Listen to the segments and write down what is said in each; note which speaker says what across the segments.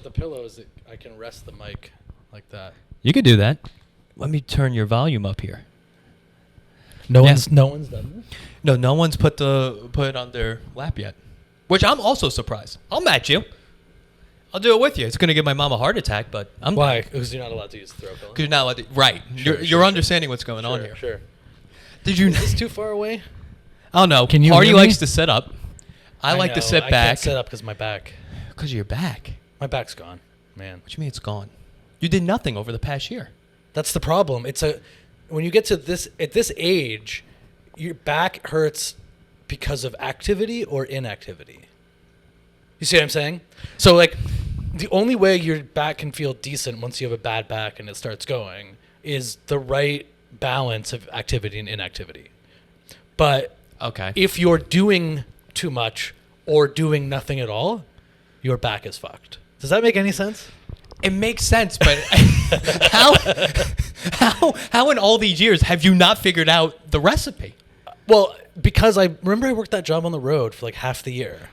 Speaker 1: with the pillow is that I can rest the mic like that.
Speaker 2: You could do that. Let me turn your volume up here.
Speaker 1: No one's done this?
Speaker 2: No one's put it on their lap yet. Which I'm also surprised. I'll match you. I'll do it with you. It's going to give my mom a heart attack, but I'm
Speaker 1: Why? Because you're not allowed to use the throw pillow.
Speaker 2: Because you're not allowed to. Right.
Speaker 1: Sure,
Speaker 2: you're understanding what's going on here.
Speaker 1: Sure.
Speaker 2: Did you?
Speaker 1: Is this too far away?
Speaker 2: I don't know.
Speaker 1: Can you
Speaker 2: Party
Speaker 1: hear me?
Speaker 2: likes to sit up. I like to sit
Speaker 1: I
Speaker 2: back.
Speaker 1: can't sit up because my back.
Speaker 2: Because of your back.
Speaker 1: My back's gone, man.
Speaker 2: What do you mean it's gone? You did nothing over the past year.
Speaker 1: That's the problem. When you get to this at this age, your back hurts because of activity or inactivity. You see what I'm saying? So like, the only way your back can feel decent once you have a bad back and it starts going is the right balance of activity and inactivity. But if you're doing too much or doing nothing at all, your back is fucked. Does that make any sense?
Speaker 2: It makes sense, but how in all these years have you not figured out the recipe?
Speaker 1: Well, because I remember I worked that job on the road for like half the year.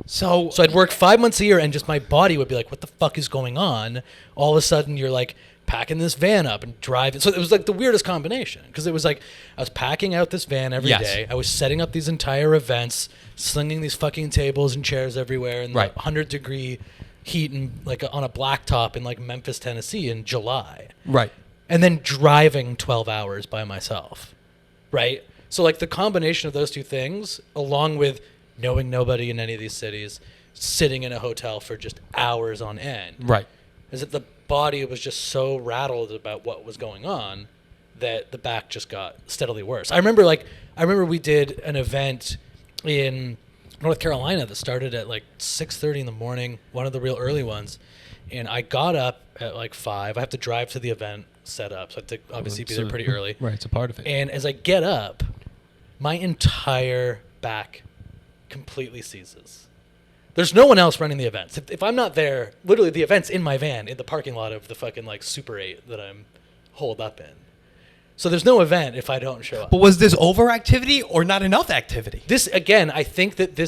Speaker 2: So
Speaker 1: I'd work 5 months a year and just my body would be like, what the fuck is going on? All of a sudden you're like packing this van up and driving. So it was like the weirdest combination because it was like I was packing out this van every day. I was setting up these entire events, slinging these fucking tables and chairs everywhere in the 100-degree heat and like on a blacktop in like Memphis, Tennessee in July.
Speaker 2: Right.
Speaker 1: And then driving 12 hours by myself. Right. So like the combination of those two things, along with knowing nobody in any of these cities, sitting in a hotel for just hours on end.
Speaker 2: Right.
Speaker 1: Is that the body was just so rattled about what was going on that the back just got steadily worse. I remember we did an event in North Carolina that started at like 6:30 in the morning, one of the real early ones. And I got up at like 5. I have to drive to the event set up, so I have to obviously be there pretty early.
Speaker 2: Right, it's a part of it.
Speaker 1: And as I get up, my entire back completely seizes. There's no one else running the events. If I'm not there, literally the event's in my van in the parking lot of the fucking like Super 8 that I'm holed up in. So there's no event if I don't show up.
Speaker 2: But was this overactivity or not enough activity?
Speaker 1: This, again, I think that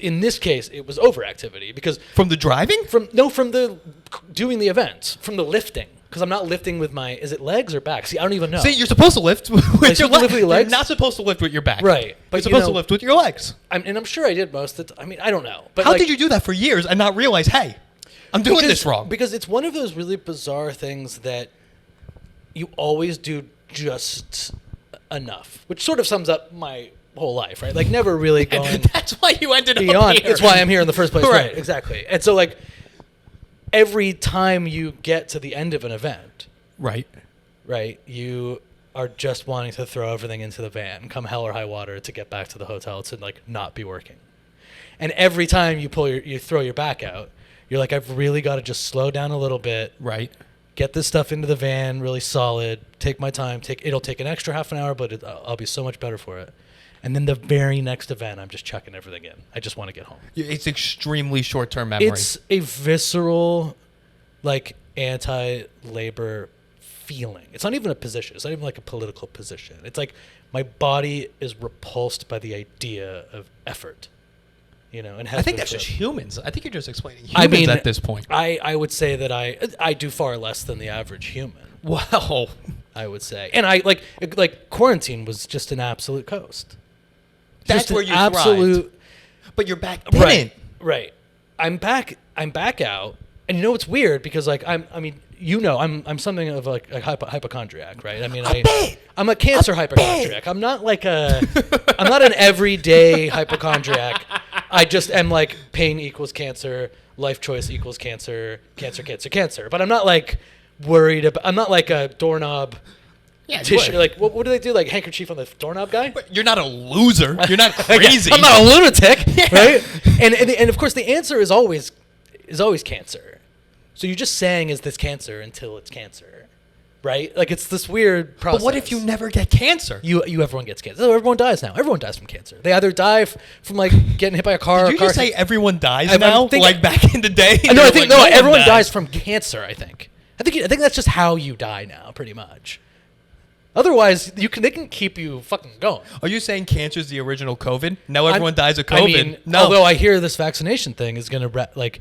Speaker 1: in this case, it was overactivity because...
Speaker 2: From the driving?
Speaker 1: From the doing the events, from the lifting. Because I'm not lifting with my, is it legs or back? See, I don't even know.
Speaker 2: See, you're supposed to lift with your legs. You're not supposed to lift with your back.
Speaker 1: Right.
Speaker 2: But you're supposed to lift with your legs.
Speaker 1: And I'm sure I did most of the time. I mean, I don't know. But
Speaker 2: how did you do that for years and not realize, hey, I'm doing this wrong?
Speaker 1: Because it's one of those really bizarre things that you always do just enough, which sort of sums up my whole life, right? Like never really going.
Speaker 2: That's why you ended up here.
Speaker 1: It's why I'm here in the first place.
Speaker 2: Right.
Speaker 1: Right, exactly. And so like every time you get to the end of an event, right, you are just wanting to throw everything into the van, come hell or high water, to get back to the hotel to like not be working. And every time you throw your back out, you're like, I've really got to just slow down a little bit.
Speaker 2: Right.
Speaker 1: Get this stuff into the van really solid. Take my time. It'll take an extra half an hour, but I'll be so much better for it. And then the very next event, I'm just chucking everything in. I just want to get home.
Speaker 2: It's extremely short-term memory.
Speaker 1: It's a visceral, like, anti-labor feeling. It's not even a position. It's not even like a political position. It's like my body is repulsed by the idea of effort. You know, and
Speaker 2: I think that's just humans. I think you're just explaining humans at this point.
Speaker 1: I would say that I do far less than the average human.
Speaker 2: Wow.
Speaker 1: I would say. And I like quarantine was just an absolute coast.
Speaker 2: That's where you thrived. But you're back didn't.
Speaker 1: Right. I'm back out. And you know what's weird? Because like I'm something of like a hypochondriac, right? I mean, I'm a cancer hypochondriac. I'm not like I'm not an everyday hypochondriac. I just am like pain equals cancer, life choice equals cancer, cancer. But I'm not like worried about. I'm not like a doorknob.
Speaker 2: Yeah,
Speaker 1: tissue. Like what do they do? Like handkerchief on the doorknob guy?
Speaker 2: But you're not a loser. You're not crazy.
Speaker 1: I'm not a lunatic, right? And of course the answer is always cancer. So you're just saying, is this cancer until it's cancer, right? Like it's this weird process.
Speaker 2: But what if you never get cancer?
Speaker 1: Everyone gets cancer. So everyone dies now. Everyone dies from cancer. They either die from like getting hit by a car.
Speaker 2: Did you just say everyone dies now?
Speaker 1: Think,
Speaker 2: like back in the day?
Speaker 1: No, I think everyone dies from cancer. I think that's just how you die now, pretty much. Otherwise, they can keep you fucking going.
Speaker 2: Are you saying cancer is the original COVID? Now everyone dies of COVID.
Speaker 1: Although I hear this vaccination thing is going to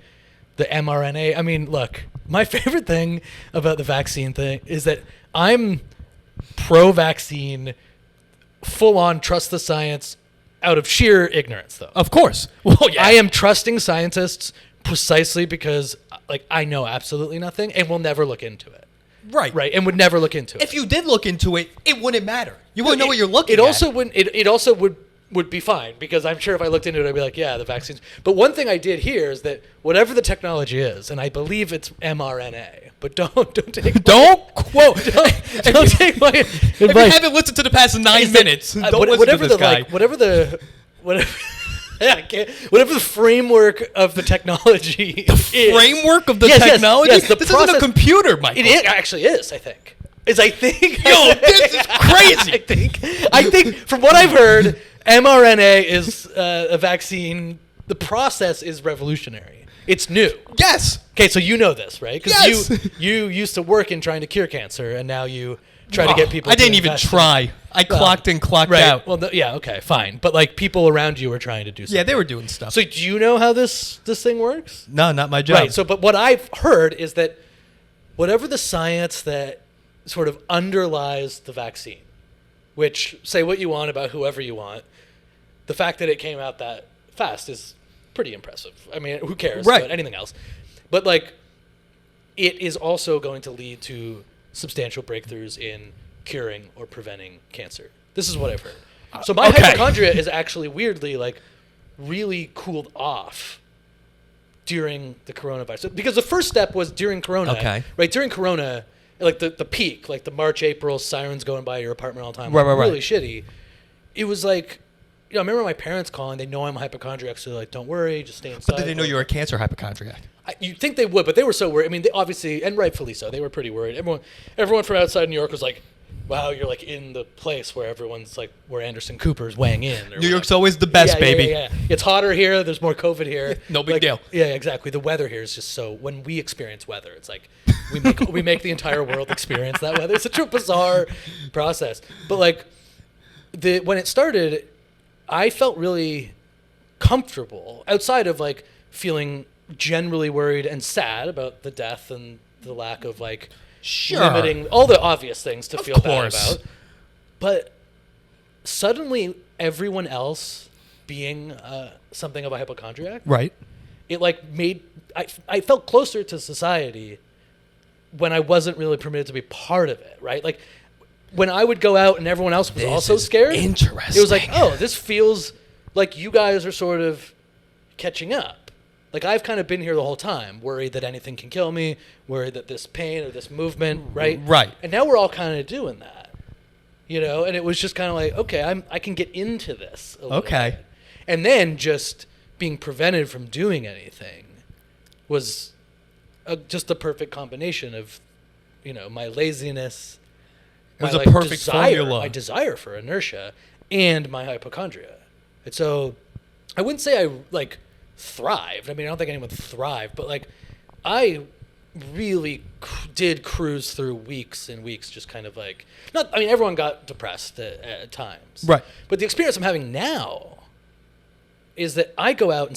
Speaker 1: the mRNA. I mean, look, my favorite thing about the vaccine thing is that I'm pro-vaccine, full-on trust the science out of sheer ignorance, though.
Speaker 2: Of course. Well, yeah.
Speaker 1: I am trusting scientists precisely because, like, I know absolutely nothing and will never look into it.
Speaker 2: Right.
Speaker 1: Right, and would never look into it.
Speaker 2: If you did look into it, it wouldn't matter. You wouldn't know what you're looking
Speaker 1: at.
Speaker 2: at.
Speaker 1: It also would be fine, because I'm sure if I looked into it, I'd be like, yeah, the vaccines. But one thing I did hear is that whatever the technology is, and I believe it's mRNA, but don't take
Speaker 2: don't quote.
Speaker 1: don't take my advice.
Speaker 2: If you haven't listened to the past 9 minutes, don't listen to this guy.
Speaker 1: Whatever the framework of the technology
Speaker 2: framework of the technology?
Speaker 1: Yes,
Speaker 2: this isn't a computer, Michael.
Speaker 1: It actually is, I think. Yo,
Speaker 2: this is crazy.
Speaker 1: I think from what I've heard, mRNA is a vaccine. The process is revolutionary. It's new.
Speaker 2: Yes.
Speaker 1: Okay, so you know this, right?
Speaker 2: Yes.
Speaker 1: You used to work in trying to cure cancer, and now you try to get people.
Speaker 2: I didn't even try. I clocked in, clocked out.
Speaker 1: Well, yeah, okay, fine. But like people around you were trying to do something.
Speaker 2: Yeah, they were doing stuff.
Speaker 1: So do you know how this thing works?
Speaker 2: No, not my job.
Speaker 1: Right. So, but what I've heard is that whatever the science that sort of underlies the vaccine, which say what you want about whoever you want, the fact that it came out that fast is pretty impressive. I mean, who cares about anything else? But like, it is also going to lead to substantial breakthroughs in curing or preventing cancer. This is what I've heard. So my hypochondria is actually weirdly like really cooled off during the coronavirus. Because the first step was during Corona.
Speaker 2: Okay.
Speaker 1: Right, during Corona, like the peak, like the March, April, sirens going by your apartment all the time.
Speaker 2: Right.
Speaker 1: Really shitty. It was like, you know, I remember my parents calling. They know I'm a hypochondriac, so they're like, don't worry, just stay inside.
Speaker 2: But did they know you were a cancer hypochondriac?
Speaker 1: You'd think they would, but they were so worried. I mean, they obviously, and rightfully so, they were pretty worried. Everyone from outside New York was like, wow, you're like in the place where everyone's like, where Anderson Cooper's weighing in.
Speaker 2: New York's always the best, baby.
Speaker 1: Yeah. It's hotter here. There's more COVID here.
Speaker 2: No big deal.
Speaker 1: Yeah, exactly. The weather here is just so, when we experience weather, it's like, we make the entire world experience that weather. It's such a bizarre process. But like, when it started, I felt really comfortable outside of like feeling generally worried and sad about the death and the lack of like limiting all the obvious things to feel bad about. But suddenly everyone else being something of a hypochondriac,
Speaker 2: right?
Speaker 1: It like made I felt closer to society when I wasn't really permitted to be part of it, right? Like when I would go out and everyone else was also scared.
Speaker 2: Interesting.
Speaker 1: It was like, oh, this feels like you guys are sort of catching up. Like I've kind of been here the whole time, worried that anything can kill me, worried that this pain or this movement, right?
Speaker 2: Right.
Speaker 1: And now we're all kind of doing that, you know. And it was just kind of like, okay, I can get into this a little bit. And then just being prevented from doing anything was just the perfect combination of, you know, my laziness.
Speaker 2: It was a perfect formula.
Speaker 1: My desire for inertia and my hypochondria. And so I wouldn't say I like thrived. I mean, I don't think anyone thrived, but like I really did cruise through weeks and weeks, just kind of like, I mean, everyone got depressed at times.
Speaker 2: Right.
Speaker 1: But the experience I'm having now is that I go out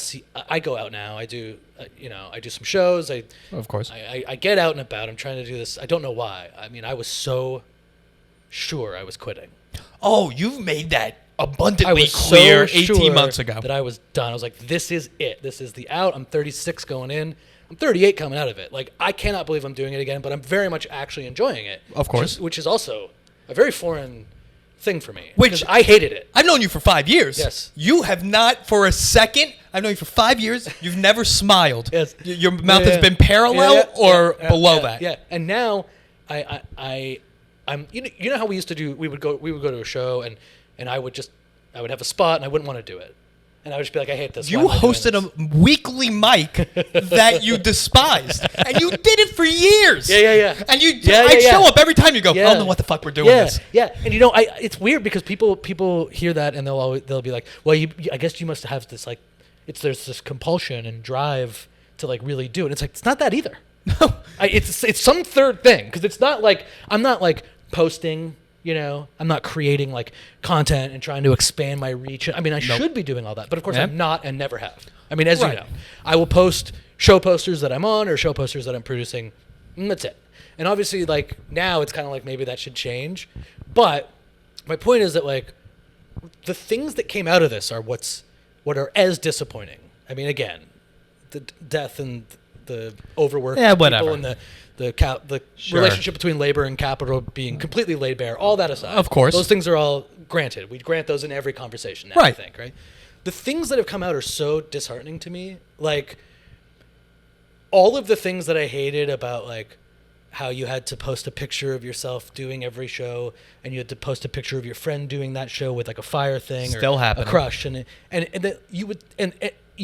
Speaker 1: now. I do, I do some shows.
Speaker 2: Of course.
Speaker 1: I get out and about. I'm trying to do this. I don't know why. I mean, I was so sure I was quitting.
Speaker 2: Oh, you've made that abundantly clear 18 months ago.
Speaker 1: That I was done. I was like, this is it. This is the out. I'm 36 going in. I'm 38 coming out of it. Like, I cannot believe I'm doing it again, but I'm very much actually enjoying it.
Speaker 2: Of course.
Speaker 1: Which is also a very foreign thing for me.
Speaker 2: Which
Speaker 1: I hated it.
Speaker 2: I've known you for 5 years.
Speaker 1: Yes.
Speaker 2: You have not for a second. I've known you for 5 years. You've never smiled.
Speaker 1: Yes.
Speaker 2: Your mouth has been parallel or below that.
Speaker 1: Yeah. And now I'm you know how we used to do, we would go to a show and I would have a spot and I wouldn't want to do it. And I would just be like, I hate this.
Speaker 2: You hosted a weekly mic that you despised. And you did it for years.
Speaker 1: Yeah.
Speaker 2: And I'd show up every time you go, I don't know what the fuck we're doing this.
Speaker 1: Yeah. And it's weird because people hear that and they'll be like, well, I guess you must have this like, there's this compulsion and drive to like really do it. It's like, it's not that either. No. It's some third thing. Because it's not like, I'm not like posting, you know, I'm not creating like content and trying to expand my reach. I mean, I should be doing all that, but of course I'm not and never have. I mean, as you know, I will post show posters that I'm on or show posters that I'm producing. And that's it. And obviously, like, now it's kind of like maybe that should change. But my point is that, like, the things that came out of this are what are as disappointing. I mean, again, the death and the overwork
Speaker 2: whatever.
Speaker 1: people and the relationship between labor and capital being completely laid bare, all that aside.
Speaker 2: Of course.
Speaker 1: Those things are all granted. We grant those in every conversation now,
Speaker 2: Right.
Speaker 1: I think, right? The things that have come out are so disheartening to me. Like, all of the things that I hated about, like, how you had to post a picture of yourself doing every show, and you had to post a picture of your friend doing that show with, like, a fire thing
Speaker 2: Still
Speaker 1: or
Speaker 2: happening.
Speaker 1: a crush, and that you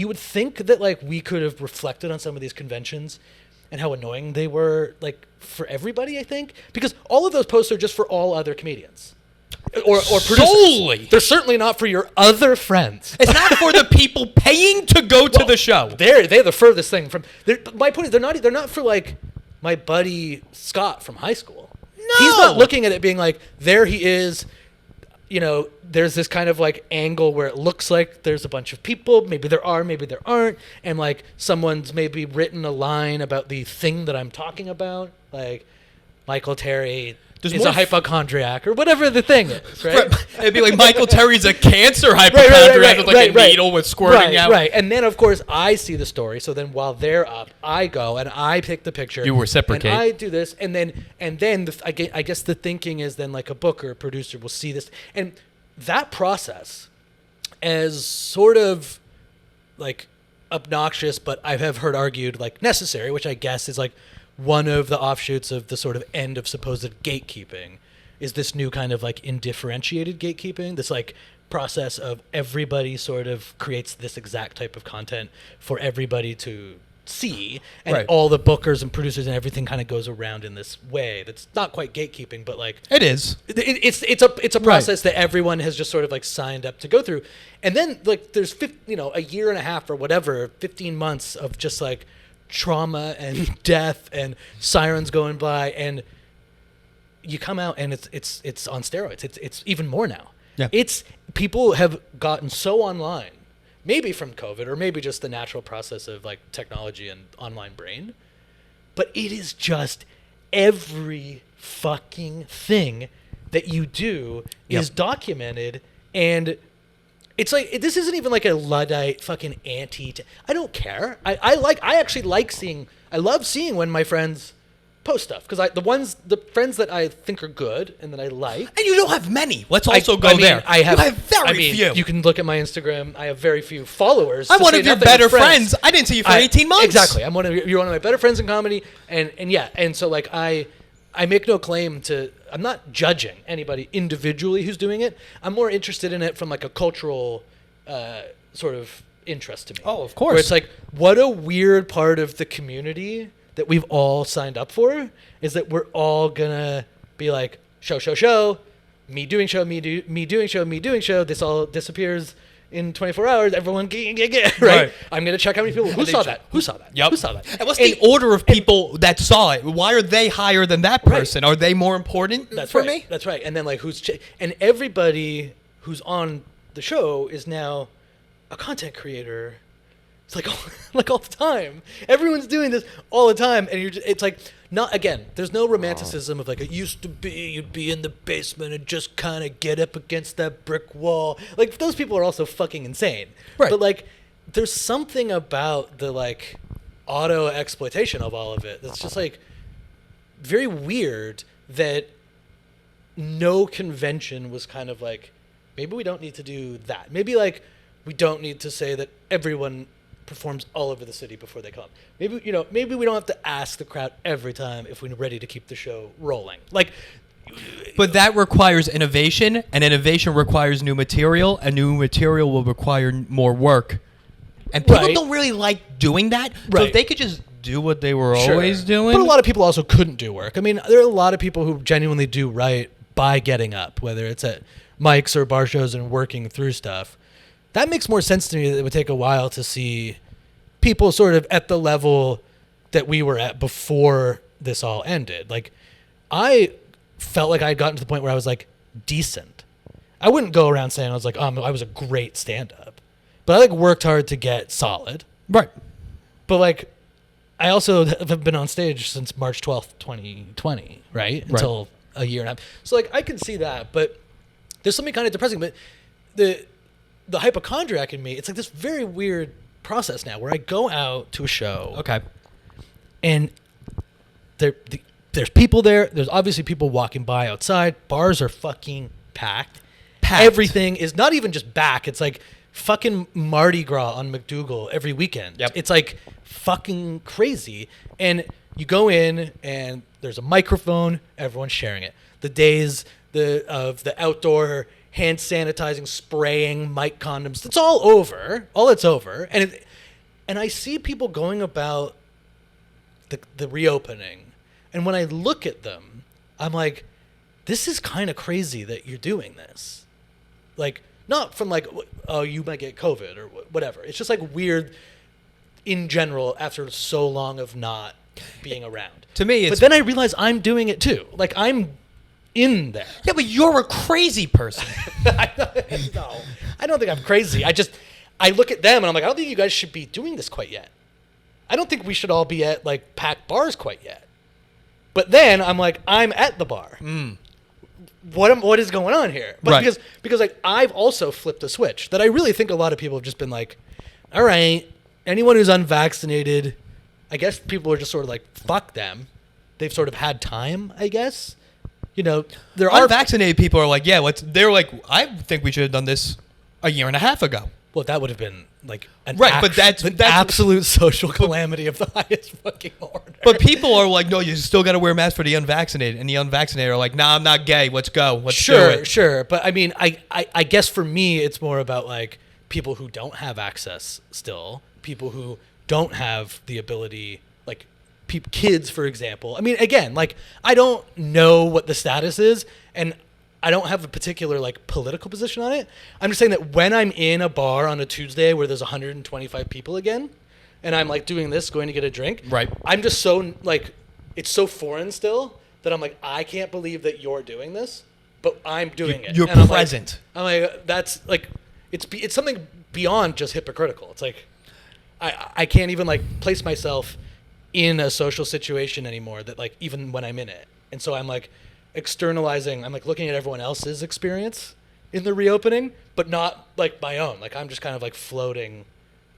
Speaker 1: would think that, like, we could have reflected on some of these conventions and how annoying they were, like, for everybody. I think because all of those posts are just for all other comedians or producers.
Speaker 2: Solely.
Speaker 1: They're certainly not for your other friends.
Speaker 2: It's not for the people paying to go to the show.
Speaker 1: They're the furthest thing from. My point is they're not for, like, my buddy Scott from high school.
Speaker 2: No.
Speaker 1: He's not looking at it being like, there he is, you know, there's this kind of, like, angle where it looks like there's a bunch of people, maybe there are, maybe there aren't, and, like, someone's maybe written a line about the thing that I'm talking about, like, Michael Terry is a hypochondriac or whatever the thing is, right?
Speaker 2: It'd be like Michael Terry's a cancer hypochondriac with, like, a needle with squirting out.
Speaker 1: Right, and then, of course, I see the story, so then while they're up, I go and I pick the picture.
Speaker 2: You reciprocate.
Speaker 1: And I do this, and then I guess the thinking is then, like, a booker, a producer will see this. And that process, as sort of, like, obnoxious, but I have heard argued, like, necessary, which I guess is, like, one of the offshoots of the sort of end of supposed gatekeeping, is this new kind of, like, indifferentiated gatekeeping, this, like, process of everybody sort of creates this exact type of content for everybody to see, and
Speaker 2: Right.
Speaker 1: all the bookers and producers and everything kind of goes around in this way that's not quite gatekeeping, but, like,
Speaker 2: It is.
Speaker 1: it's a process that everyone has just sort of, like, signed up to go through. And then, like, there's a year and a half or whatever, 15 months of just, like, trauma and death and sirens going by, and you come out and it's on steroids. It's even more now.
Speaker 2: Yeah.
Speaker 1: It's people have gotten so online, maybe from COVID or maybe just the natural process of, like, technology and online brain, but it is just every fucking thing that you do is documented. And it's like, this isn't even like a Luddite fucking I don't care. I actually like seeing, I love seeing when my friends post stuff, because the friends that I think are good and that I like.
Speaker 2: And you don't have many. Let's also go there.
Speaker 1: I have
Speaker 2: very few.
Speaker 1: You can look at my Instagram. I have very few followers.
Speaker 2: I'm one of your better friends. I didn't see you for 18 months.
Speaker 1: Exactly. You're one of my better friends in comedy, and yeah, and so, like, I make no claim to. I'm not judging anybody individually who's doing it. I'm more interested in it from, like, a cultural sort of interest to me.
Speaker 2: Oh, of course.
Speaker 1: Where it's like, what a weird part of the community that we've all signed up for is that we're all gonna be like, show, me doing show, me doing show. This all disappears in 24 hours. Everyone, right? I'm gonna check how many people. Who saw that?
Speaker 2: Yep.
Speaker 1: Who saw that?
Speaker 2: And what's the order of people that saw it? Why are they higher than that person? Are they more important for me?
Speaker 1: That's right. And then, like, and everybody who's on the show is now a content creator. It's like all the time. Everyone's doing this all the time, and it's like, not, again, there's no romanticism of, like, it used to be you'd be in the basement and just kind of get up against that brick wall. Like, those people are also fucking insane.
Speaker 2: Right.
Speaker 1: But, like, there's something about the, like, auto exploitation of all of it that's just, like, very weird, that no convention was kind of like, maybe we don't need to do that. Maybe, like, we don't need to say that everyone performs all over the city before they come. Maybe we don't have to ask the crowd every time if we're ready to keep the show rolling. Like,
Speaker 2: but that requires innovation, and innovation requires new material, and new material will require more work. And people don't really like doing that. So if they could just do what they were always doing.
Speaker 1: But a lot of people also couldn't do work. I mean, there are a lot of people who genuinely do right by getting up, whether it's at mics or bar shows and working through stuff. That makes more sense to me, that it would take a while to see people sort of at the level that we were at before this all ended. Like, I felt like I had gotten to the point where I was, like, decent. I wouldn't go around saying I was like, I was a great stand-up. But I, like, worked hard to get solid.
Speaker 2: Right.
Speaker 1: But, like, I also have been on stage since March 12th, 2020, right? Until a year and a half. So like I can see that, but there's something kind of depressing. But the hypochondriac in me, it's like this very weird process now where I go out to a show.
Speaker 2: Okay.
Speaker 1: And there's people there. There's obviously people walking by outside. Bars are fucking packed. Everything is not even just back. It's like fucking Mardi Gras on McDougal every weekend.
Speaker 2: Yep.
Speaker 1: It's like fucking crazy. And you go in and there's a microphone. Everyone's sharing it. The days of the outdoor hand sanitizing, spraying, mic condoms. It's all over. It's over. And I see people going about the reopening. And when I look at them, I'm like, this is kind of crazy that you're doing this. Like, not from like, oh, you might get COVID or whatever. It's just like weird in general after so long of not being around.
Speaker 2: To me,
Speaker 1: but then I realize I'm doing it too. Like, I'm in there.
Speaker 2: Yeah, but you're a crazy person.
Speaker 1: No, I don't think I'm crazy. I look at them and I'm like, I don't think you guys should be doing this quite yet. I don't think we should all be at like packed bars quite yet. But then I'm like, I'm at the bar. What is going on here? But because like I've also flipped a switch that I really think a lot of people have just been like, all right, anyone who's unvaccinated, I guess people are just sort of like, fuck them. They've sort of had time, I guess. You know, there are
Speaker 2: unvaccinated people are like, yeah, they're like, I think we should have done this a year and a half ago.
Speaker 1: Well, that would have been like
Speaker 2: but that's
Speaker 1: absolute social calamity of the highest fucking order.
Speaker 2: But people are like, no, you still got to wear a mask for the unvaccinated, and the unvaccinated are like, nah, I'm not gay. Let's go. Let's do it.
Speaker 1: Sure. But I mean, I guess for me, it's more about like people who don't have access still, people who don't have the ability, like kids, for example. I mean, again, like I don't know what the status is, and I don't have a particular like political position on it. I'm just saying that when I'm in a bar on a Tuesday where there's 125 people again, and I'm like doing this, going to get a drink,
Speaker 2: right? I'm
Speaker 1: just so like, it's so foreign still that I'm like, I can't believe that you're doing this, but I'm doing it.
Speaker 2: You're present.
Speaker 1: I'm like, that's like, it's something beyond just hypocritical. It's like, I can't even like place myself in a social situation anymore that like, even when I'm in it. And so I'm like, externalizing, I'm like looking at everyone else's experience in the reopening, but not like my own. Like I'm just kind of like floating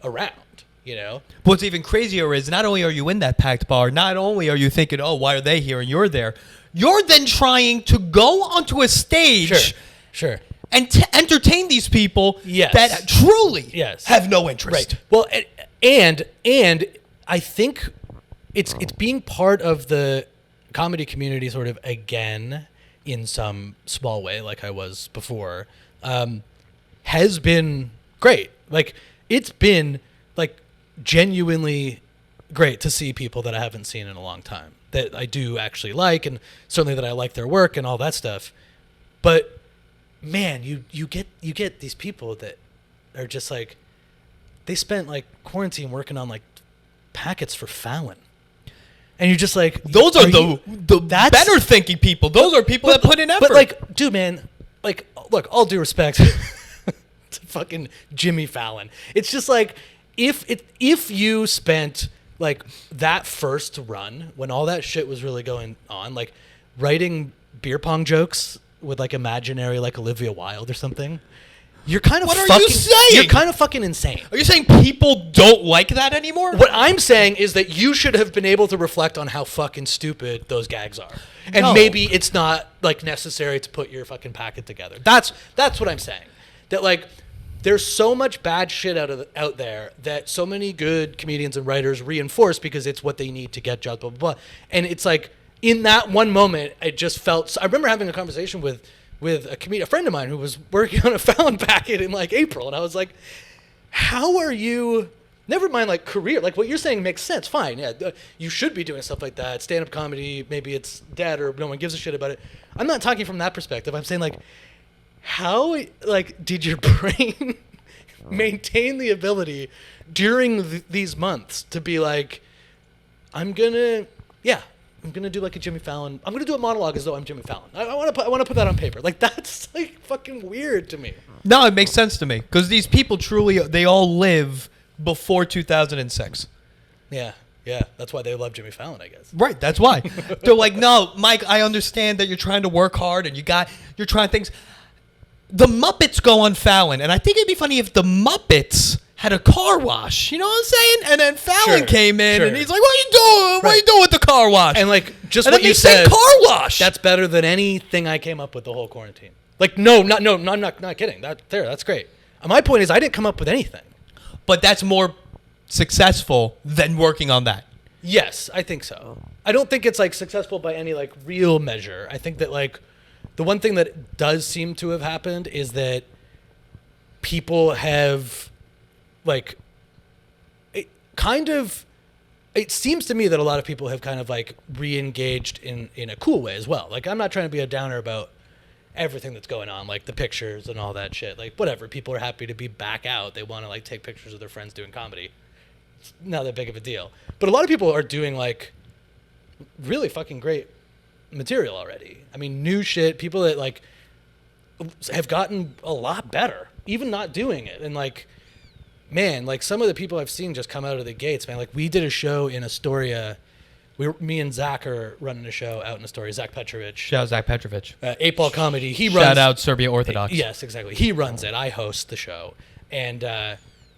Speaker 1: around, you know?
Speaker 2: What's even crazier is not only are you in that packed bar, not only are you thinking, oh, why are they here and you're there, you're then trying to go onto a stage
Speaker 1: sure.
Speaker 2: and entertain these people
Speaker 1: yes.
Speaker 2: that truly
Speaker 1: yes.
Speaker 2: have no interest.
Speaker 1: Right. Well, and I think it's being part of the comedy community sort of again in some small way like I was before has been great. Like it's been like genuinely great to see people that I haven't seen in a long time that I do actually like, and certainly that I like their work and all that stuff. But man, you get these people that are just like, they spent like quarantine working on like packets for Fallon. And you're just like,
Speaker 2: those are the better thinking people. Those are people that put in effort.
Speaker 1: But like, dude, man, like, look, all due respect to fucking Jimmy Fallon. It's just like, if you spent like that first run when all that shit was really going on, like writing beer pong jokes with like imaginary like Olivia Wilde or something. You're kind of
Speaker 2: What are you saying?
Speaker 1: You're kind of fucking insane.
Speaker 2: Are you saying people don't like that anymore?
Speaker 1: What I'm saying is that you should have been able to reflect on how fucking stupid those gags are. And maybe it's not like necessary to put your fucking packet together. That's what I'm saying. That like there's so much bad shit out there that so many good comedians and writers reinforce because it's what they need to get jobs, blah, blah, blah. And it's like in that one moment, it just felt, I remember having a conversation with a friend of mine who was working on a Fallon packet in like April. And I was like, how are you, never mind like career, like what you're saying makes sense. Fine. Yeah. You should be doing stuff like that. Stand-up comedy, maybe it's dead or no one gives a shit about it. I'm not talking from that perspective. I'm saying like, how like did your brain maintain the ability during these months to be like, I'm going to do like a Jimmy Fallon. I'm going to do a monologue as though I'm Jimmy Fallon. I want to put that on paper. Like that's like fucking weird to me.
Speaker 2: No, it makes sense to me because these people truly, they all live before 2006.
Speaker 1: Yeah. Yeah, that's why they love Jimmy Fallon, I guess.
Speaker 2: Right, that's why. They're like, no, Mike, I understand that you're trying to work hard and you're trying things. The Muppets go on Fallon, and I think it'd be funny if the Muppets had a car wash. You know what I'm saying? And then Fallon came in, and he's like, what are you doing? What are you doing with the car wash?
Speaker 1: And like, just what you said,
Speaker 2: car wash.
Speaker 1: That's better than anything I came up with the whole quarantine. Like, no, I'm not kidding. That's great. My point is, I didn't come up with anything.
Speaker 2: But that's more successful than working on that.
Speaker 1: Yes, I think so. I don't think it's like successful by any like real measure. I think that like the one thing that does seem to have happened is that people have like it seems to me that a lot of people have kind of like re-engaged in a cool way as well. Like, I'm not trying to be a downer about everything that's going on, like the pictures and all that shit. Like, whatever, people are happy to be back out. They want to like take pictures of their friends doing comedy. It's not that big of a deal. But a lot of people are doing like really fucking great material already. I mean, new shit, people that like have gotten a lot better, even not doing it. And like, man, like some of the people I've seen just come out of the gates, man. Like, we did a show in Astoria. Me and Zach are running a show out in Astoria. Zach Petrovich.
Speaker 2: Shout out Zach Petrovich.
Speaker 1: 8 Ball Comedy.
Speaker 2: Shout out Serbia Orthodox.
Speaker 1: Yes, exactly. He runs it. I host the show. And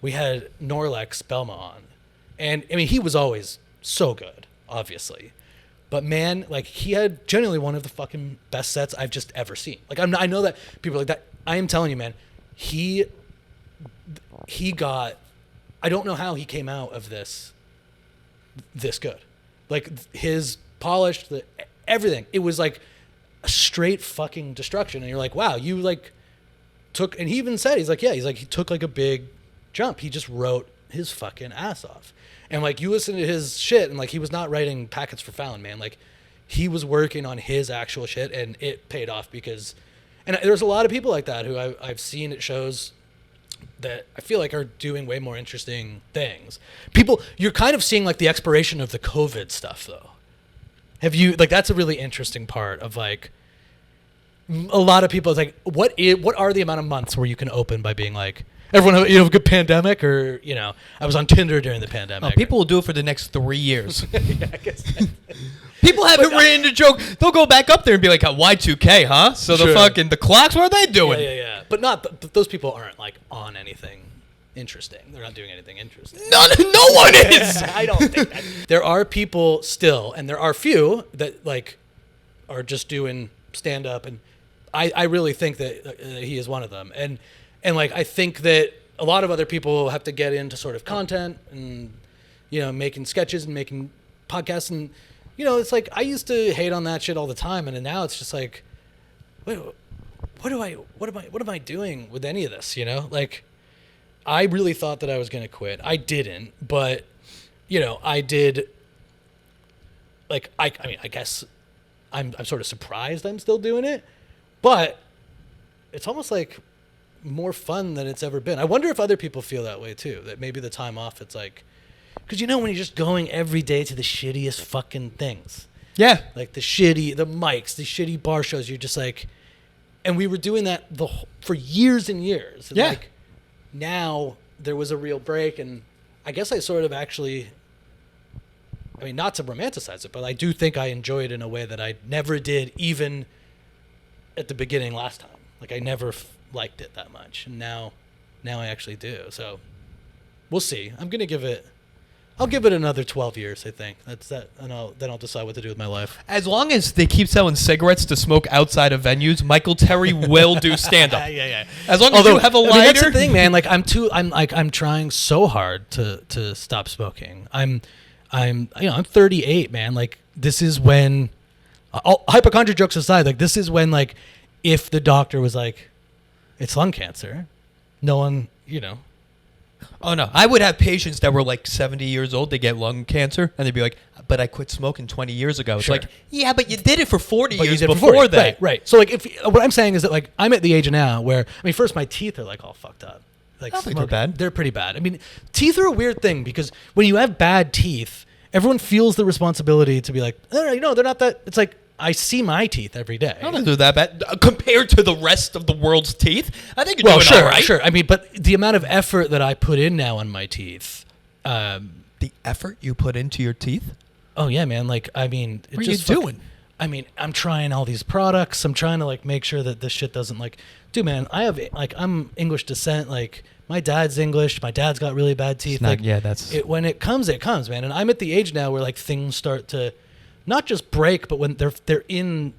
Speaker 1: we had Norlex Belma on. And, I mean, he was always so good, obviously. But, man, like, he had genuinely one of the fucking best sets I've just ever seen. Like, I know that people are like that. I am telling you, man, he got... I don't know how he came out of this good. Like, his polished, everything. It was like a straight fucking destruction. And you're like, wow, you like took, and he even said, he's like, he took like a big jump. He just wrote his fucking ass off. And like, you listen to his shit and like, he was not writing packets for Fallon, man. Like, he was working on his actual shit and it paid off because, and there's a lot of people like that who I've seen at shows that I feel like are doing way more interesting things. People, you're kind of seeing like the expiration of the COVID stuff though. Have you, like, that's a really interesting part of like, a lot of people, it's like, what are the amount of months where you can open by being like, everyone, you have a good pandemic, or, you know, I was on Tinder during the pandemic.
Speaker 2: Oh, people will do it for the next 3 years.
Speaker 1: Yeah, I guess.
Speaker 2: People haven't written a joke. They'll go back up there and be like, Y2K, huh? So the clocks, what are they doing?
Speaker 1: Yeah. But those people aren't like on anything interesting. They're not doing anything interesting.
Speaker 2: No one is.
Speaker 1: I don't think that. There are people still, and there are few that like are just doing stand up, and I really think that he is one of them. And like, I think that a lot of other people have to get into sort of content and, you know, making sketches and making podcasts, and, you know, it's like, I used to hate on that shit all the time, and now it's just like, wait, what am I doing with any of this, you know? Like, I really thought that I was going to quit. I didn't, but, you know, I did. Like, I mean, I guess I'm sort of surprised I'm still doing it, but it's almost like more fun than it's ever been. I wonder if other people feel that way too, that maybe the time off, it's like, because, you know, when you're just going every day to the shittiest fucking things.
Speaker 2: Yeah.
Speaker 1: Like the mics, the shitty bar shows, you're just like, and we were doing that for years and years. And
Speaker 2: yeah.
Speaker 1: Like, now there was a real break, and I guess I sort of actually, I mean, not to romanticize it, but I do think I enjoy it in a way that I never did even at the beginning last time. Like, I never liked it that much, and now I actually do. So we'll see. I'll give it another 12 years, I think. That's that, and then I'll decide what to do with my life.
Speaker 2: As long as they keep selling cigarettes to smoke outside of venues, Michael Terry will do stand-up.
Speaker 1: Yeah.
Speaker 2: As long as you have a lighter.
Speaker 1: I mean, that's the thing, man. Like, I'm trying so hard to stop smoking. I'm 38, man. Like, this is when, hypochondria jokes aside, like, this is when, like, if the doctor was like, it's lung cancer, no one, you know.
Speaker 2: Oh, no. I would have patients that were like 70 years old. They get lung cancer, and they'd be like, but I quit smoking 20 years ago. It's like, yeah, but you did it for 40 years before that.
Speaker 1: Right. So, like, what I'm saying is that, like, I'm at the age now where, I mean, first, my teeth are, like, all fucked up. Like,
Speaker 2: I don't think they're bad.
Speaker 1: They're pretty bad. I mean, teeth are a weird thing, because when you have bad teeth, everyone feels the responsibility to be like, oh, no, they're not that. It's like, I see my teeth every day.
Speaker 2: I don't think they're that bad compared to the rest of the world's teeth. I think you're doing all right.
Speaker 1: Sure. I mean, but the amount of effort that I put in now on my teeth,
Speaker 2: the effort you put into your teeth?
Speaker 1: Oh yeah, man. Like, I mean,
Speaker 2: What are you doing?
Speaker 1: I mean, I'm trying all these products. I'm trying to like make sure that this shit doesn't like, dude, man, I'm English descent. Like, my dad's English. My dad's got really bad teeth.
Speaker 2: Not, yeah, that's
Speaker 1: when it comes, man. And I'm at the age now where like things start to not just break, but when they're in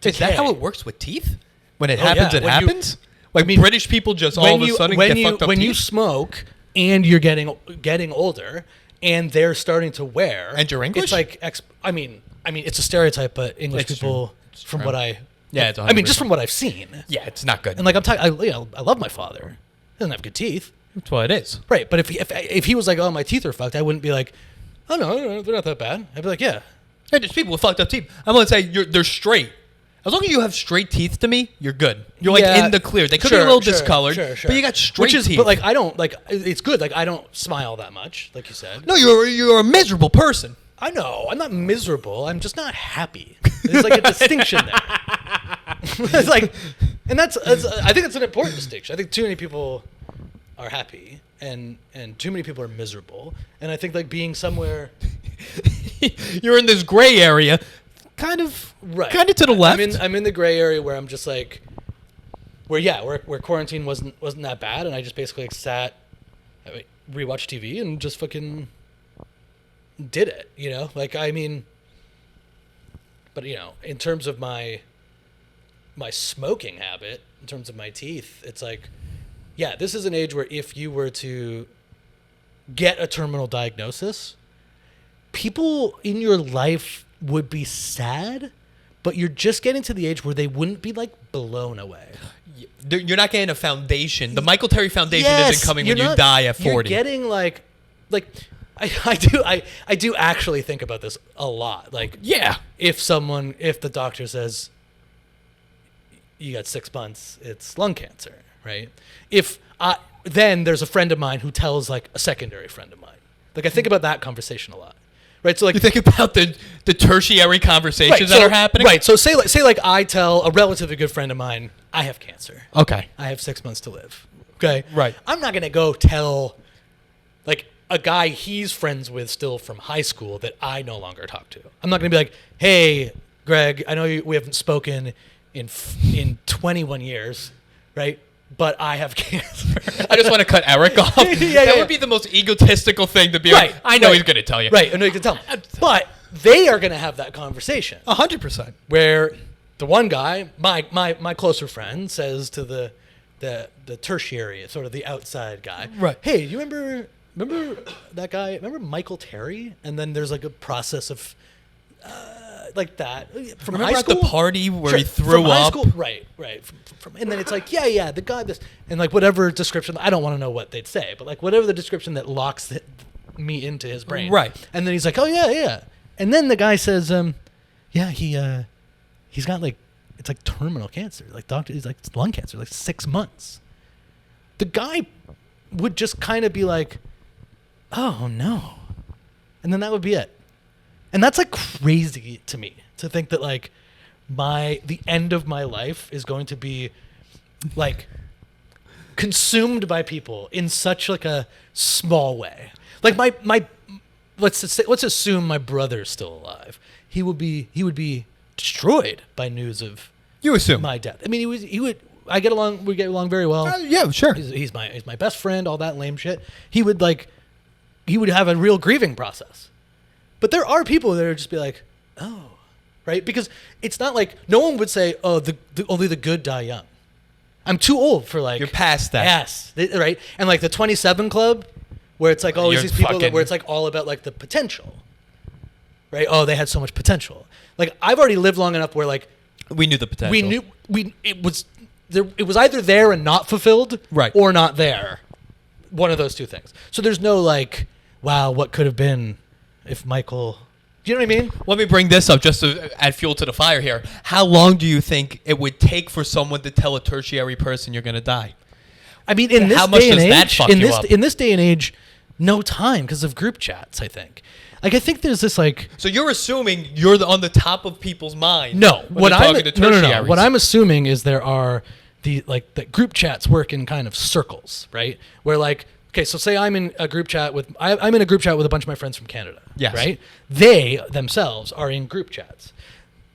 Speaker 1: decay.
Speaker 2: Is that how it works with teeth? When it happens,
Speaker 1: yeah.
Speaker 2: it happens? Like, British people just all of a sudden get fucked up
Speaker 1: when
Speaker 2: teeth?
Speaker 1: you smoke and you're getting older and they're starting to wear.
Speaker 2: And you're English?
Speaker 1: It's like, I mean, it's a stereotype, but English people, from what I...
Speaker 2: Yeah, it's 100%.
Speaker 1: I mean, just from what I've seen.
Speaker 2: Yeah, it's not good.
Speaker 1: And like, I'm talking, I love my father. He doesn't have good teeth.
Speaker 2: That's what it is.
Speaker 1: Right, but if he was like, oh, my teeth are fucked, I wouldn't be like, oh, no, they're not that bad. I'd be like, yeah.
Speaker 2: Hey, there's people with fucked up teeth. I'm going to say they're straight. As long as you have straight teeth to me, you're good. You're like in the clear. They could be a little discolored, but you got straight teeth.
Speaker 1: But like, I don't, like, it's good. Like, I don't smile that much, like you said.
Speaker 2: No, you're a miserable person.
Speaker 1: I know. I'm not miserable. I'm just not happy. There's like a distinction there. It's like, and that's I think it's an important distinction. I think too many people are happy and too many people are miserable. And I think like being somewhere,
Speaker 2: you're in this gray area, kind of to the left.
Speaker 1: I'm in the gray area where I'm just like, where quarantine wasn't that bad, and I just basically like sat, rewatched TV, and just fucking did it, you know? Like, I mean, but you know, in terms of my smoking habit, in terms of my teeth, it's like, yeah, this is an age where if you were to get a terminal diagnosis, people in your life would be sad, but you're just getting to the age where they wouldn't be like blown away.
Speaker 2: You're not getting a foundation. The Michael Terry Foundation isn't coming when you die at 40.
Speaker 1: You're getting like I do actually think about this a lot. Like,
Speaker 2: yeah,
Speaker 1: if the doctor says you got 6 months, it's lung cancer, right? Then there's a friend of mine who tells like a secondary friend of mine. Like, I think about that conversation a lot. Right, so like
Speaker 2: you think about the tertiary conversations that are happening.
Speaker 1: Right, so say like I tell a relatively good friend of mine, I have cancer.
Speaker 2: Okay,
Speaker 1: I have 6 months to live. Okay,
Speaker 2: right.
Speaker 1: I'm not gonna go tell like a guy he's friends with still from high school that I no longer talk to. I'm not gonna be like, hey, Greg, I know we haven't spoken in 21 years, right? But I have cancer.
Speaker 2: I just want to cut Eric off. That would be the most egotistical thing to be like, I know he's going to tell you.
Speaker 1: Right, I know you can tell him. But they are going to have that conversation.
Speaker 2: 100%.
Speaker 1: Where the one guy, my closer friend, says to the tertiary, sort of the outside guy,
Speaker 2: right?
Speaker 1: Hey, you remember that guy? Remember Michael Terry? And then there's like a process of... like that from
Speaker 2: Remember
Speaker 1: high school
Speaker 2: at the party where he threw up?
Speaker 1: School, right. And then it's like, yeah, the guy this, and like whatever description. I don't want to know what they'd say, but like whatever the description that locks me into his brain,
Speaker 2: right?
Speaker 1: And then he's like, oh yeah, and then the guy says, yeah, he's got like it's like terminal cancer, like doctor, he's like it's lung cancer, like 6 months. The guy would just kind of be like, oh no, and then that would be it. And that's like crazy to me to think that like the end of my life is going to be like consumed by people in such like a small way. Like my let's assume my brother's still alive. He would be destroyed by news of my death. I mean, we get along very well.
Speaker 2: Yeah, sure.
Speaker 1: He's my best friend, all that lame shit. He would have a real grieving process. But there are people that are just be like, oh, right? Because it's not like no one would say, oh, only the good die young. I'm too old for like.
Speaker 2: You're past that.
Speaker 1: Yes, right? And like the 27 Club, where it's like always these people where it's like all about like the potential, right? Oh, they had so much potential. Like I've already lived long enough where like
Speaker 2: we knew the potential.
Speaker 1: It was either there and not fulfilled,
Speaker 2: right,
Speaker 1: or not there. One of those two things. So there's no like, wow, what could have been. If Michael, do you know what I mean?
Speaker 2: Let me bring this up just to add fuel to the fire here. How long do you think it would take for someone to tell a tertiary person you're going to die?
Speaker 1: I mean, in this day and age, no time because of group chats, I think. Like, I think there's this like...
Speaker 2: So you're assuming you're on the top of people's minds.
Speaker 1: No. What I'm assuming is there are the group chats work in kind of circles, right? Where like okay, so say I'm in a group chat with I'm in a group chat with a bunch of my friends from Canada.
Speaker 2: Yes.
Speaker 1: Right? They themselves are in group chats.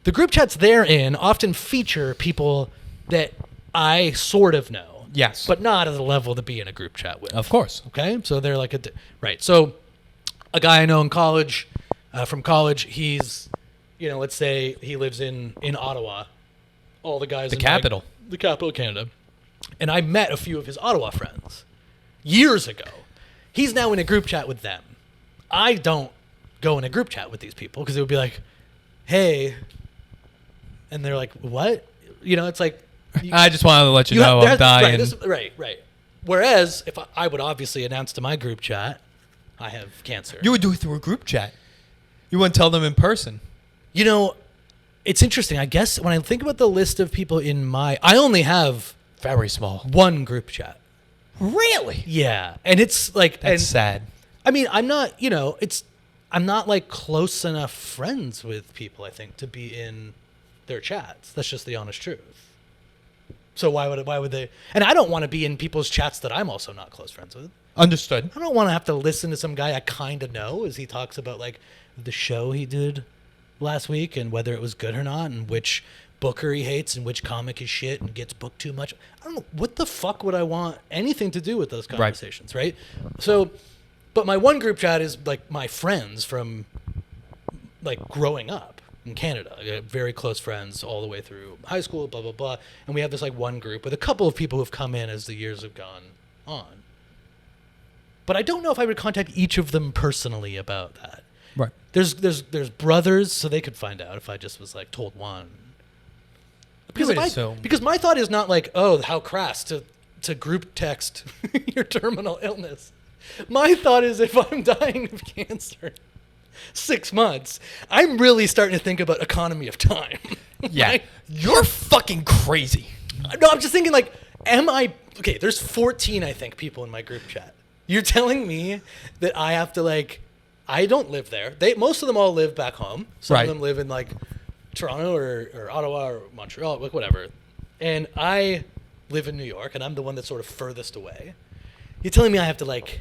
Speaker 1: The group chats they're in often feature people that I sort of know.
Speaker 2: Yes.
Speaker 1: But not at the level to be in a group chat with.
Speaker 2: Of course.
Speaker 1: Okay? So they're like right. So a guy I know in college, from college, he's, let's say he lives in Ottawa. All the guys
Speaker 2: The
Speaker 1: in
Speaker 2: capital.
Speaker 1: the capital of Canada. And I met a few of his Ottawa friends years ago. He's now in a group chat with them. I don't go in a group chat with these people because it would be like, hey, and they're like, what? It's like,
Speaker 2: I just wanted to let you know I'm dying.
Speaker 1: Right. Whereas if I would obviously announce to my group chat, I have cancer.
Speaker 2: You would do it through a group chat. You wouldn't tell them in person.
Speaker 1: It's interesting. I guess when I think about the list of people I only have
Speaker 2: Very small.
Speaker 1: one group chat.
Speaker 2: Really?
Speaker 1: Yeah. And it's like,
Speaker 2: That's sad.
Speaker 1: I mean, I'm not, I'm not like close enough friends with people, I think, to be in their chats. That's just the honest truth. So why would they? And I don't want to be in people's chats that I'm also not close friends with.
Speaker 2: Understood.
Speaker 1: I don't want to have to listen to some guy I kind of know as he talks about like the show he did last week and whether it was good or not and which booker he hates and which comic is shit and gets booked too much. I don't know. What the fuck would I want anything to do with those conversations, right? So, but my one group chat is like my friends from like growing up in Canada. Very close friends all the way through high school, blah, blah, blah. And we have this like one group with a couple of people who've come in as the years have gone on. But I don't know if I would contact each of them personally about that.
Speaker 2: Right.
Speaker 1: There's brothers, so they could find out if I just was like told one. Because my thought is not like, oh, how crass to group text your terminal illness. My thought is if I'm dying of cancer 6 months, I'm really starting to think about economy of time.
Speaker 2: Yeah.
Speaker 1: Right?
Speaker 2: You're fucking crazy.
Speaker 1: No, I'm just thinking like, okay, there's 14, I think, people in my group chat. You're telling me that I have to like, I don't live there. Most of them all live back home. Some of them live in like Toronto or Ottawa or Montreal, like whatever. And I live in New York, and I'm the one that's sort of furthest away. You're telling me I have to like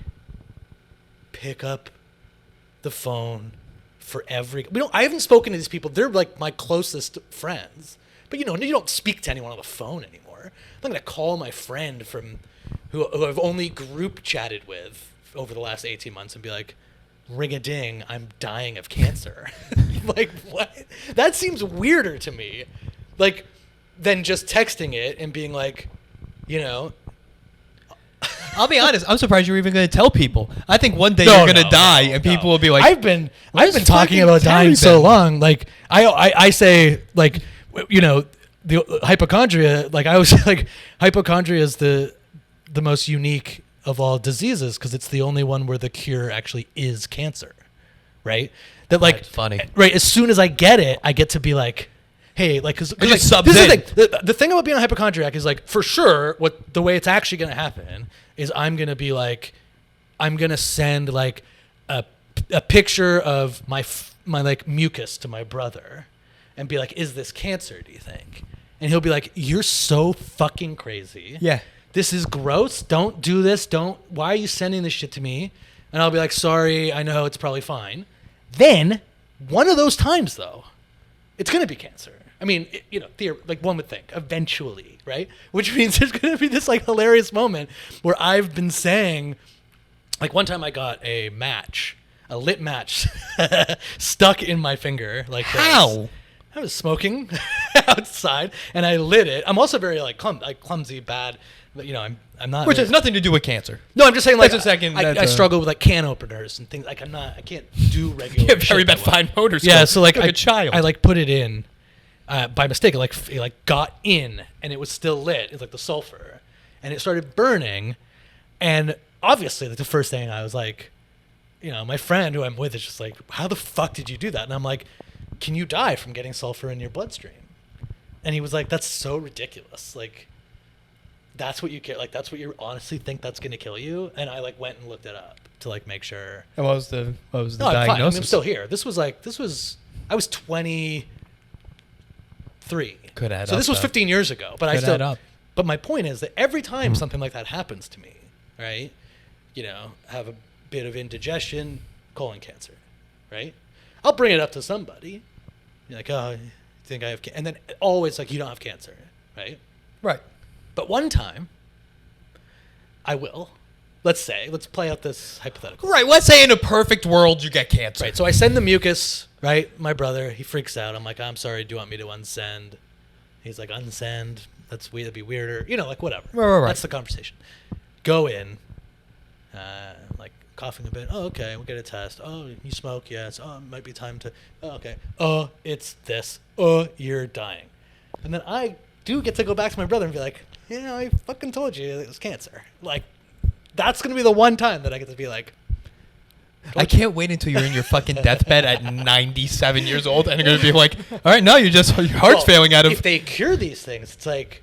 Speaker 1: pick up the phone for I haven't spoken to these people. They're like my closest friends. But you don't speak to anyone on the phone anymore. I'm not going to call my friend who I've only group chatted with over the last 18 months and be like, ring-a-ding, I'm dying of cancer. Like, what? That seems weirder to me, like, than just texting it and being like,
Speaker 2: I'll be honest, I'm surprised you're even going to tell people. I think one day you're going to die and people will be like,
Speaker 1: I've been talking about dying so long. Like, I say, like, the hypochondria, like, I was like, hypochondria is the most unique of all diseases because it's the only one where the cure actually is cancer, right? That like,
Speaker 2: that's funny,
Speaker 1: right? As soon as I get it, I get to be like, hey, like, because
Speaker 2: like,
Speaker 1: this is the thing. The thing about being a hypochondriac is like, for sure, the way it's actually going to happen is I'm going to be like, I'm going to send like a picture of my like mucus to my brother and be like, is this cancer, do you think? And he'll be like, you're so fucking crazy.
Speaker 2: Yeah.
Speaker 1: This is gross. Don't do this. Why are you sending this shit to me? And I'll be like, sorry, I know it's probably fine. Then, one of those times though, it's going to be cancer. I mean, like one would think, eventually, right? Which means there's going to be this like hilarious moment where I've been saying, like one time I got a lit match stuck in my finger. Like
Speaker 2: how?
Speaker 1: This. I was smoking outside and I lit it. I'm also very like clumsy, bad. But, I'm not.
Speaker 2: Which has nothing to do with cancer.
Speaker 1: No, I'm just saying, like,
Speaker 2: that's a second.
Speaker 1: I struggle with like can openers and things. Like I can't do regular.
Speaker 2: You have very bad fine motor skills.
Speaker 1: Yeah, so like
Speaker 2: a child.
Speaker 1: I like put it in by mistake. It like got in and it was still lit. It's like the sulfur, and it started burning. And obviously, like, the first thing I was like, my friend who I'm with is just like, how the fuck did you do that? And I'm like, can you die from getting sulfur in your bloodstream? And he was like, that's so ridiculous. Like, that's what you care. Like, that's what you honestly think that's going to kill you. And I like went and looked it up to like make sure.
Speaker 2: And what was the
Speaker 1: No,
Speaker 2: diagnosis?
Speaker 1: I'm fine. I'm still here. I was 23.
Speaker 2: Could add
Speaker 1: so
Speaker 2: up,
Speaker 1: this was
Speaker 2: though.
Speaker 1: 15 years ago. But
Speaker 2: Could add up.
Speaker 1: But my point is that every time something like that happens to me, right? have a bit of indigestion, colon cancer, right? I'll bring it up to somebody. You're like, oh, you think I have cancer? And then always like, you don't have cancer, right?
Speaker 2: Right.
Speaker 1: But one time, I will. Let's play out this hypothetical.
Speaker 2: Right. Let's say in a perfect world, you get cancer.
Speaker 1: Right. So I send the mucus, right? My brother, he freaks out. I'm like, I'm sorry. Do you want me to unsend? He's like, unsend? That's weird. That'd be weirder. Like whatever.
Speaker 2: Right.
Speaker 1: That's the conversation. Go in, like coughing a bit. Oh, okay. We'll get a test. Oh, you smoke? Yes. Oh, it might be time to. Oh, okay. Oh, it's this. Oh, you're dying. And then I do get to go back to my brother and be like, I fucking told you it was cancer. Like, that's going to be the one time that I get to be like,
Speaker 2: I can't wait until you're in your fucking deathbed at 97 years old and you're going to be like, all right, no, your heart's failing out of.
Speaker 1: If they cure these things, it's like,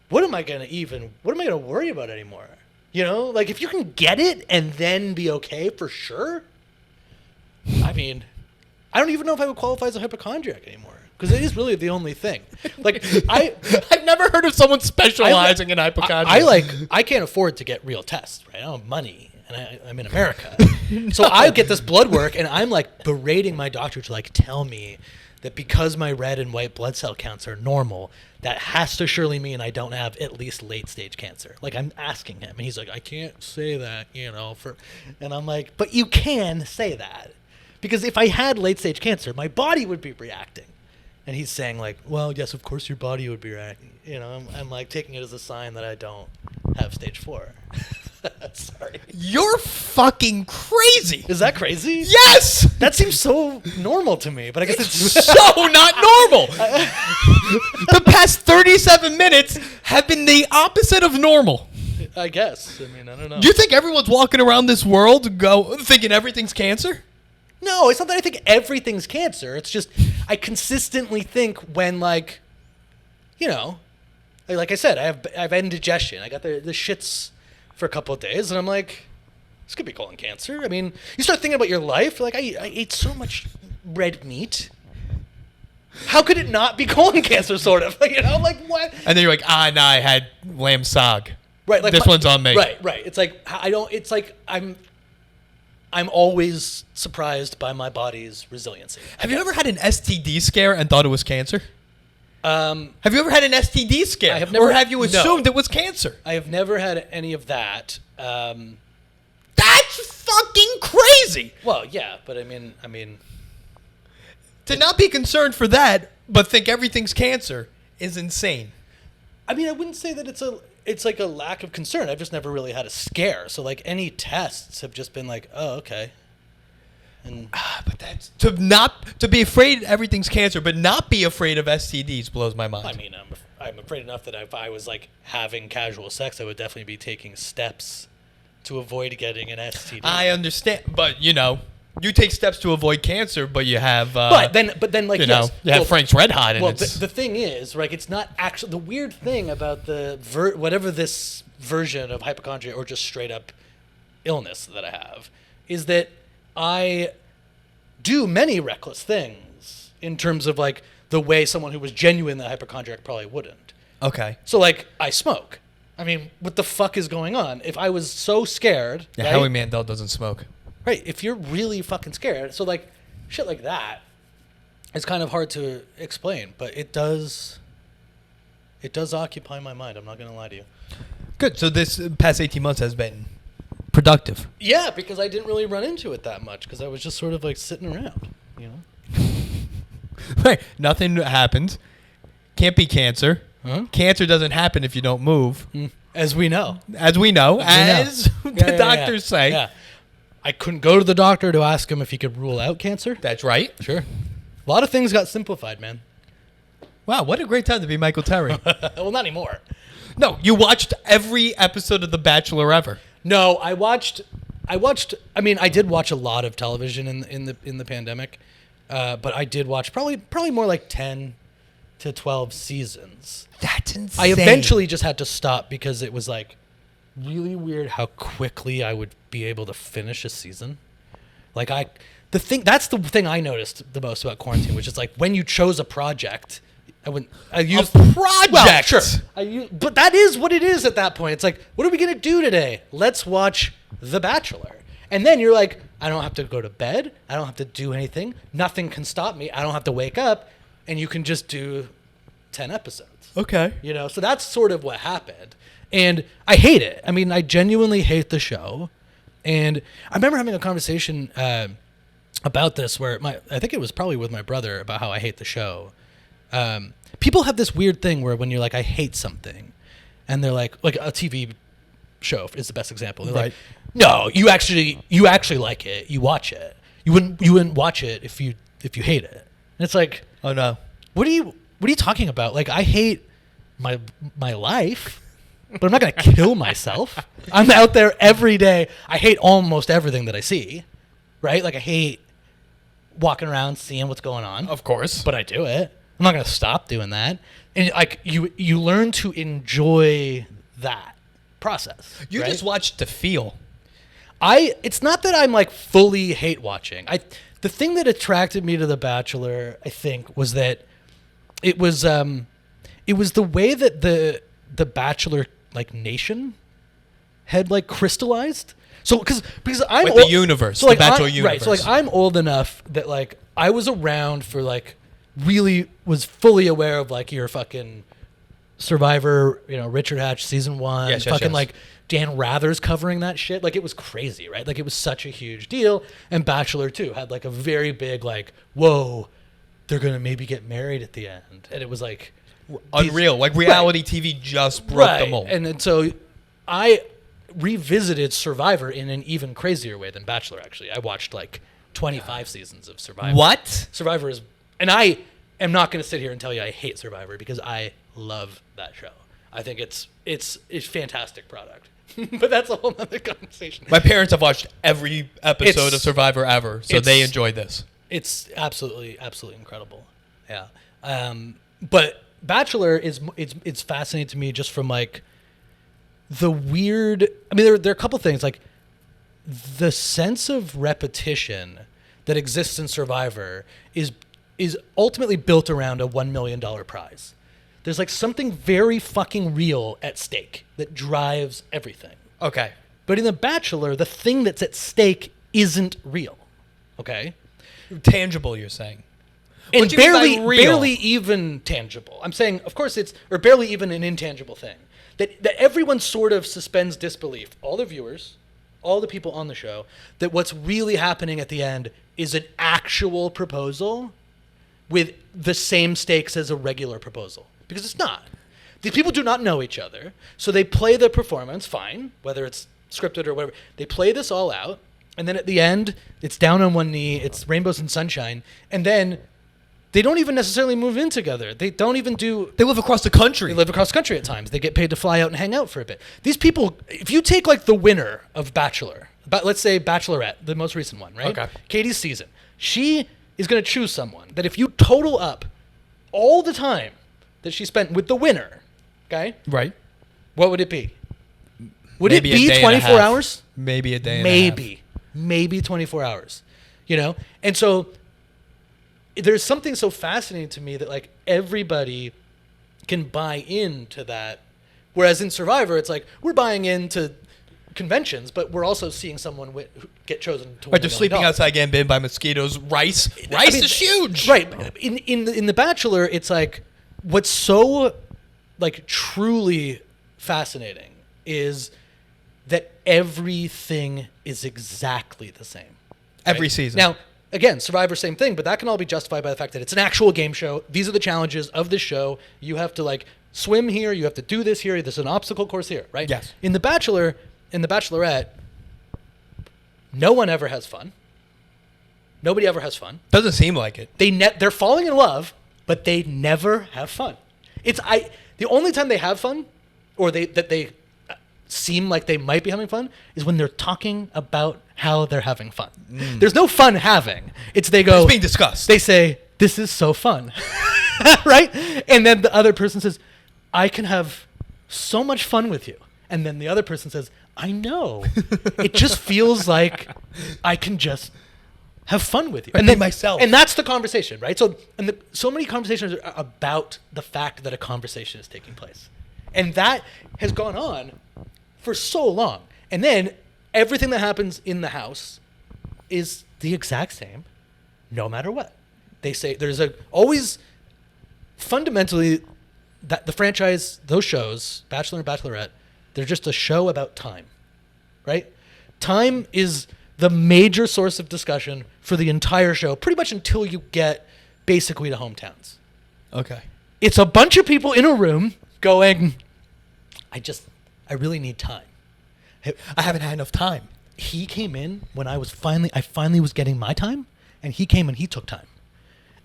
Speaker 1: what am I going to worry about anymore? Like if you can get it and then be okay for sure. I mean, I don't even know if I would qualify as a hypochondriac anymore. Because it is really the only thing. Like
Speaker 2: I've never heard of someone specializing in hypochondria.
Speaker 1: I can't afford to get real tests, right? I don't have money, and I'm in America, so I get this blood work, and I'm like berating my doctor to like tell me that because my red and white blood cell counts are normal, that has to surely mean I don't have at least late stage cancer. Like I'm asking him, and he's like, I can't say that, and I'm like, but you can say that, because if I had late stage cancer, my body would be reacting. And he's saying like, well, yes, of course your body would be reacting. I'm like taking it as a sign that I don't have stage 4. Sorry.
Speaker 2: You're fucking crazy.
Speaker 1: Is that crazy?
Speaker 2: Yes.
Speaker 1: That seems so normal to me, but I guess it's
Speaker 2: so not normal. The past 37 minutes have been the opposite of normal.
Speaker 1: I guess. I mean, I don't know.
Speaker 2: Do you think everyone's walking around this world thinking everything's cancer?
Speaker 1: No, it's not that I think everything's cancer. It's just I consistently think when like I said, I have indigestion. I got the shits for a couple of days, and I'm like, this could be colon cancer. I mean, you start thinking about your life. Like I ate so much red meat. How could it not be colon cancer? Sort of, like what?
Speaker 2: And then you're like, no, I had lamb sog.
Speaker 1: Right, like
Speaker 2: this one's on me.
Speaker 1: Right. It's like I don't. It's like I'm always surprised by my body's resiliency.
Speaker 2: Have you ever had an STD scare and thought it was cancer? Have you ever had an STD scare?
Speaker 1: I have never.
Speaker 2: Or have you assumed it was cancer?
Speaker 1: I have never had any of that.
Speaker 2: That's fucking crazy.
Speaker 1: Well, yeah, but I mean,
Speaker 2: to not be concerned for that, but think everything's cancer is insane.
Speaker 1: I mean, I wouldn't say that it's like a lack of concern. I've just never really had a scare. So like any tests have just been like, oh, okay. And
Speaker 2: but that's to be afraid everything's cancer, but not be afraid of STDs blows my mind.
Speaker 1: I mean, I'm afraid enough that if I was like having casual sex, I would definitely be taking steps to avoid getting an STD.
Speaker 2: I understand, but you take steps to avoid cancer, but you have.
Speaker 1: But then, like
Speaker 2: you have Frank's Red Hot, and
Speaker 1: well, the thing is, right? It's not actually the weird thing about the whatever this version of hypochondria or just straight up illness that I have is that I do many reckless things in terms of like the way someone who was genuinely hypochondriac probably wouldn't.
Speaker 2: Okay.
Speaker 1: So like I smoke. I mean, what the fuck is going on? If I was so scared,
Speaker 2: yeah,
Speaker 1: right?
Speaker 2: Howie Mandel doesn't smoke.
Speaker 1: Right. If you're really fucking scared, so like shit like that is kind of hard to explain, but it does occupy my mind. I'm not going to lie to you.
Speaker 2: Good. So this past 18 months has been productive.
Speaker 1: Yeah, because I didn't really run into it that much because I was just sort of like sitting around,
Speaker 2: Right. Nothing happened. Can't be cancer.
Speaker 1: Huh?
Speaker 2: Cancer doesn't happen if you don't move.
Speaker 1: As we know.
Speaker 2: As the doctors say.
Speaker 1: Yeah. I couldn't go to the doctor to ask him if he could rule out cancer.
Speaker 2: That's right.
Speaker 1: Sure. A lot of things got simplified, man.
Speaker 2: Wow, what a great time to be Michael Terry.
Speaker 1: Well, not anymore.
Speaker 2: No, you watched every episode of The Bachelor ever.
Speaker 1: No, I mean, I did watch a lot of television in the pandemic, but I did watch probably more like 10 to 12 seasons.
Speaker 2: That's insane.
Speaker 1: I eventually just had to stop because it was like really weird how quickly I would be able to finish a season. Like that's the thing I noticed the most about quarantine, which is like when you chose a project, I use
Speaker 2: a project.
Speaker 1: Well, sure. But that is what it is at that point. It's like, what are we gonna do today? Let's watch The Bachelor. And then you're like, I don't have to go to bed. I don't have to do anything. Nothing can stop me. I don't have to wake up. And you can just do 10 episodes.
Speaker 2: Okay.
Speaker 1: You know, so that's sort of what happened. And I hate it. I mean, I genuinely hate the show. And I remember having a conversation about this where I think it was probably with my brother about how I hate the show. People have this weird thing where when you're like, I hate something, and they're like a TV show is the best example. They're like, no, you actually like it. You watch it. You wouldn't watch it if you hate it. And it's like,
Speaker 2: oh no,
Speaker 1: what are you talking about? Like, I hate my life, but I'm not gonna kill myself. I'm out there every day. I hate almost everything that I see, right? Like, I hate walking around seeing what's going on.
Speaker 2: Of course,
Speaker 1: but I do it. I'm not gonna stop doing that. And like, you learn to enjoy that process.
Speaker 2: You just watch to feel.
Speaker 1: It's not that I'm like fully hate watching. The thing that attracted me to The Bachelor, I think, was that it was the way that the Bachelor like nation had like crystallized. So because I'm
Speaker 2: like the universe, so like, the Bachelor universe,
Speaker 1: right? So like I'm old enough that like I was around for like really was fully aware of like your fucking Survivor, you know, Richard Hatch season 1, yes. Like Dan Rather's covering that shit. Like, it was crazy, right? Like, it was such a huge deal. And Bachelor too had like a very big like, whoa, they're gonna maybe get married at the end, and it was like
Speaker 2: unreal. Like reality TV just broke the mold.
Speaker 1: And so I revisited Survivor in an even crazier way than Bachelor. Actually, I watched like 25 seasons of Survivor.
Speaker 2: What?
Speaker 1: Survivor is, and I am not going to sit here and tell you I hate Survivor because I love that show. I think it's a fantastic product. But that's a whole other conversation.
Speaker 2: My parents have watched every episode of Survivor ever, so they enjoy this. It's
Speaker 1: absolutely incredible. Yeah. But Bachelor it's fascinating to me just from like the weird. I mean, there are a couple things like the sense of repetition that exists in Survivor is ultimately built around a $1 million prize. There's like something very fucking real at stake that drives everything.
Speaker 2: Okay.
Speaker 1: But in The Bachelor, the thing that's at stake isn't real. Okay?
Speaker 2: Tangible, you're saying.
Speaker 1: And barely even tangible. I'm saying, of course, or barely even an intangible thing. That everyone sort of suspends disbelief. All the viewers, all the people on the show, that what's really happening at the end is an actual proposal with the same stakes as a regular proposal. Because it's not. These people do not know each other, so they play the performance fine, whether it's scripted or whatever. They play this all out, and then at the end, it's down on one knee, it's rainbows and sunshine, and then they don't even necessarily move in together. They don't even do...
Speaker 2: They live across the country.
Speaker 1: They live across the country at times. They get paid to fly out and hang out for a bit. These people, if you take like the winner of Bachelor, let's say Bachelorette, the most recent one, right?
Speaker 2: Okay.
Speaker 1: Katie's season. She is going to choose someone that if you total up all the time that she spent with the winner, okay?
Speaker 2: Right.
Speaker 1: What would it be? Would it be 24 hours?
Speaker 2: Maybe a day and a half.
Speaker 1: Maybe 24 hours. You know? And so there's something so fascinating to me that like everybody can buy into that. Whereas in Survivor, it's like we're buying into conventions, but we're also seeing someone get chosen to win.
Speaker 2: Right, they're sleeping outside getting bitten by mosquitoes. Rice is huge.
Speaker 1: Right. In The Bachelor, it's like what's so like truly fascinating is that everything is exactly the same. Right?
Speaker 2: Every season.
Speaker 1: Now, again, Survivor, same thing, but that can all be justified by the fact that it's an actual game show. These are the challenges of the show. You have to like swim here. You have to do this here. There's an obstacle course here, right?
Speaker 2: Yes.
Speaker 1: In The Bachelor, in The Bachelorette, no one ever has fun. Nobody ever has fun.
Speaker 2: Doesn't seem like it.
Speaker 1: They're falling in love, but they never have fun. The only time they have fun, or they seem like they might be having fun, is when they're talking about how they're having fun. There's no fun having. It's being
Speaker 2: discussed.
Speaker 1: They say, "This is so fun," right? And then the other person says, "I can have so much fun with you," and then the other person says, "I know. It just feels like I can just have fun with you."
Speaker 2: And then myself.
Speaker 1: And that's the conversation, right? So so many conversations are about the fact that a conversation is taking place. And that has gone on for so long. And then everything that happens in the house is the exact same, no matter what. They say there's always fundamentally that the franchise, those shows, Bachelor and Bachelorette, they're just a show about time, right? Time is the major source of discussion for the entire show, pretty much until you get basically to hometowns.
Speaker 2: Okay.
Speaker 1: It's a bunch of people in a room going, I really need time.
Speaker 2: I haven't had enough time.
Speaker 1: He came in when I finally was getting my time, and he came and he took time.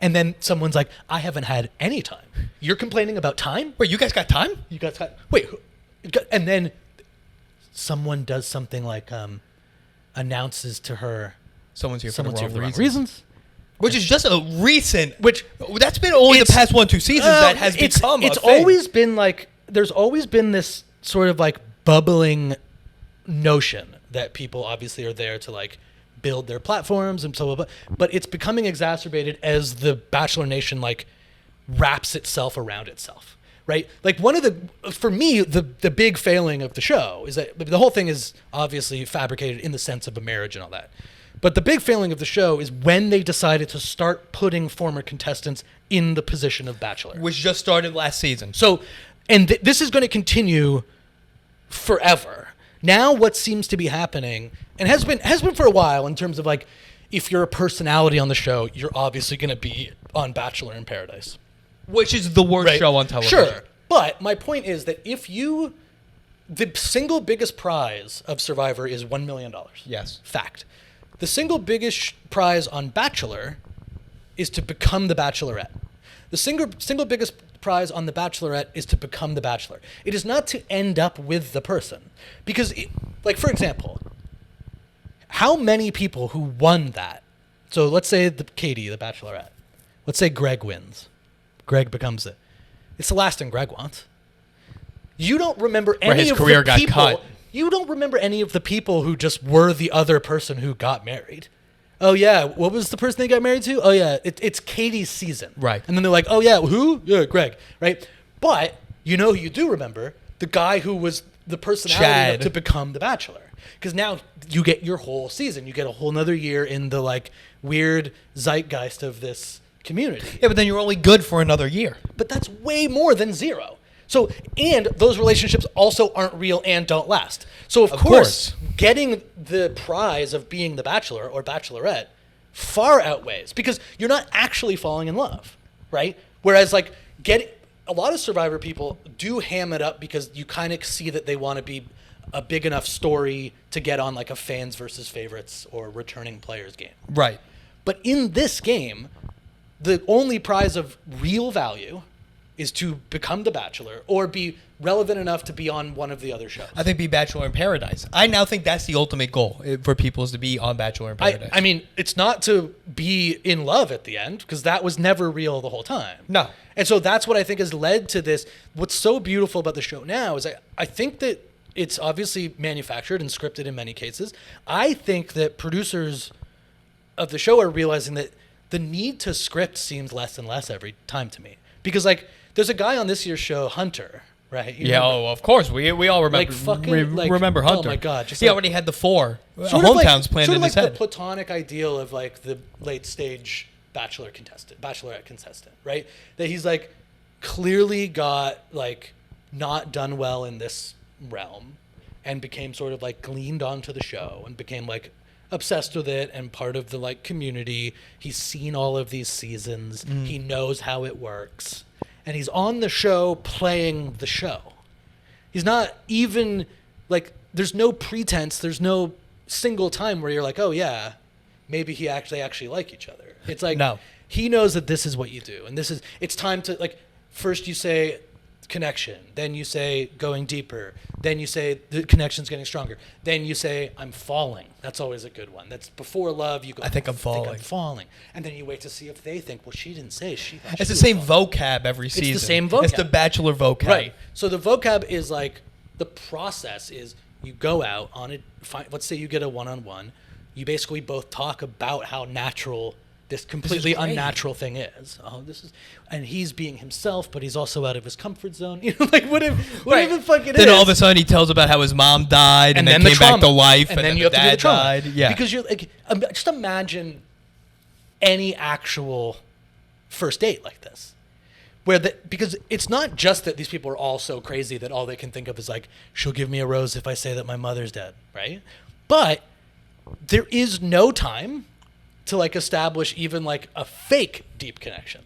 Speaker 1: And then someone's like, I haven't had any time. You're complaining about time?
Speaker 2: Wait, you guys got time?
Speaker 1: You guys got, wait, and then someone does something like announces to her,
Speaker 2: someone's here for
Speaker 1: someone's
Speaker 2: the
Speaker 1: here for the
Speaker 2: wrong
Speaker 1: wrong reasons.
Speaker 2: Which is just a recent,
Speaker 1: Which
Speaker 2: that's been only the past 1-2 seasons that has become
Speaker 1: it's
Speaker 2: a thing.
Speaker 1: always been like, there's always been this sort of like bubbling notion that people obviously are there to like build their platforms and so on, but it's becoming exacerbated as the Bachelor Nation like wraps itself around itself, right? Like one of the, for me, the big failing of the show is that the whole thing is obviously fabricated in the sense of a marriage and all that. But the big failing of the show is when they decided to start putting former contestants in the position of Bachelor.
Speaker 2: Which just started last season.
Speaker 1: So, and this is going to continue forever. Now what seems to be happening, and has been for a while in terms of like, if you're a personality on the show, you're obviously going to be on Bachelor in Paradise.
Speaker 2: Which is the worst show on television.
Speaker 1: Sure. But my point is that the single biggest prize of Survivor is $1 million.
Speaker 2: Yes.
Speaker 1: Fact. The single biggest prize on Bachelor is to become the Bachelorette. The single biggest prize on the Bachelorette is to become the Bachelor. It is not to end up with the person. Because, like, for example, how many people who won that, so let's say Katie, the Bachelorette, let's say Greg wins. Greg becomes it. It's the last thing Greg wants. You don't remember any of the people. Got cut. You don't remember any of the people who just were the other person who got married. Oh, yeah. What was the person they got married to? Oh, yeah. It's Katie's season.
Speaker 2: Right.
Speaker 1: And then they're like, oh, yeah. Who? Yeah, Greg. Right. But you know who you do remember? The guy who was the personality to become the Bachelor. Because now you get your whole season. You get a whole nother year in the like weird zeitgeist of this community.
Speaker 2: Yeah, but then you're only good for another year.
Speaker 1: But that's way more than zero. So, and those relationships also aren't real and don't last. So, of course, getting the prize of being the Bachelor or Bachelorette far outweighs, because you're not actually falling in love, right? Whereas, like, a lot of Survivor people do ham it up because you kind of see that they want to be a big enough story to get on, like, a fans versus favorites or returning players game.
Speaker 2: Right.
Speaker 1: But in this game, the only prize of real value is to become the Bachelor or be relevant enough to be on one of the other shows.
Speaker 2: I think be Bachelor in Paradise. I now think that's the ultimate goal for people is to be on Bachelor in Paradise.
Speaker 1: I mean, it's not to be in love at the end, because that was never real the whole time.
Speaker 2: No.
Speaker 1: And so that's what I think has led to this. What's so beautiful about the show now is I think that it's obviously manufactured and scripted in many cases. I think that producers of the show are realizing that the need to script seems less and less every time to me. Because, like, there's a guy on this year's show, Hunter, right?
Speaker 2: You remember? Of course. We all remember.
Speaker 1: Like fucking,
Speaker 2: remember Hunter.
Speaker 1: Oh my God!
Speaker 2: He already had the 4
Speaker 1: hometowns
Speaker 2: planned in his head.
Speaker 1: Sort of like the platonic ideal of like the late stage Bachelorette contestant, right? That he's like clearly got like not done well in this realm, and became sort of like gleaned onto the show and became like obsessed with it and part of the like community. He's seen all of these seasons. He knows how it works. And he's on the show playing the show. He's not even like, there's no pretense. There's no single time where you're like, oh yeah, maybe they actually like each other. It's like,
Speaker 2: no.
Speaker 1: He knows that this is what you do. And it's time to like, first you say connection, then you say going deeper, then you say the connection's getting stronger, then you say I'm falling. That's always a good one. That's before love. You go,
Speaker 2: I think I'm falling,
Speaker 1: and then you wait to see if they think, well, she didn't say she.
Speaker 2: It's the same vocab every season.
Speaker 1: It's the same vocab.
Speaker 2: It's the Bachelor vocab,
Speaker 1: right? So the vocab is like the process is you go out on it. Let's say you get a one-on-one. You basically both talk about how natural this completely
Speaker 2: great.
Speaker 1: unnatural thing is. And he's being himself, but he's also out of his comfort zone. You know, like whatever the fuck it is.
Speaker 2: Then all of a sudden he tells about how his mom died and then came back to life,
Speaker 1: and then you have to do the trauma.
Speaker 2: Died. Yeah,
Speaker 1: because you're like, just imagine any actual first date like this, because it's not just that these people are all so crazy that all they can think of is like, she'll give me a rose if I say that my mother's dead, right? But there is no time to like establish even like a fake deep connection.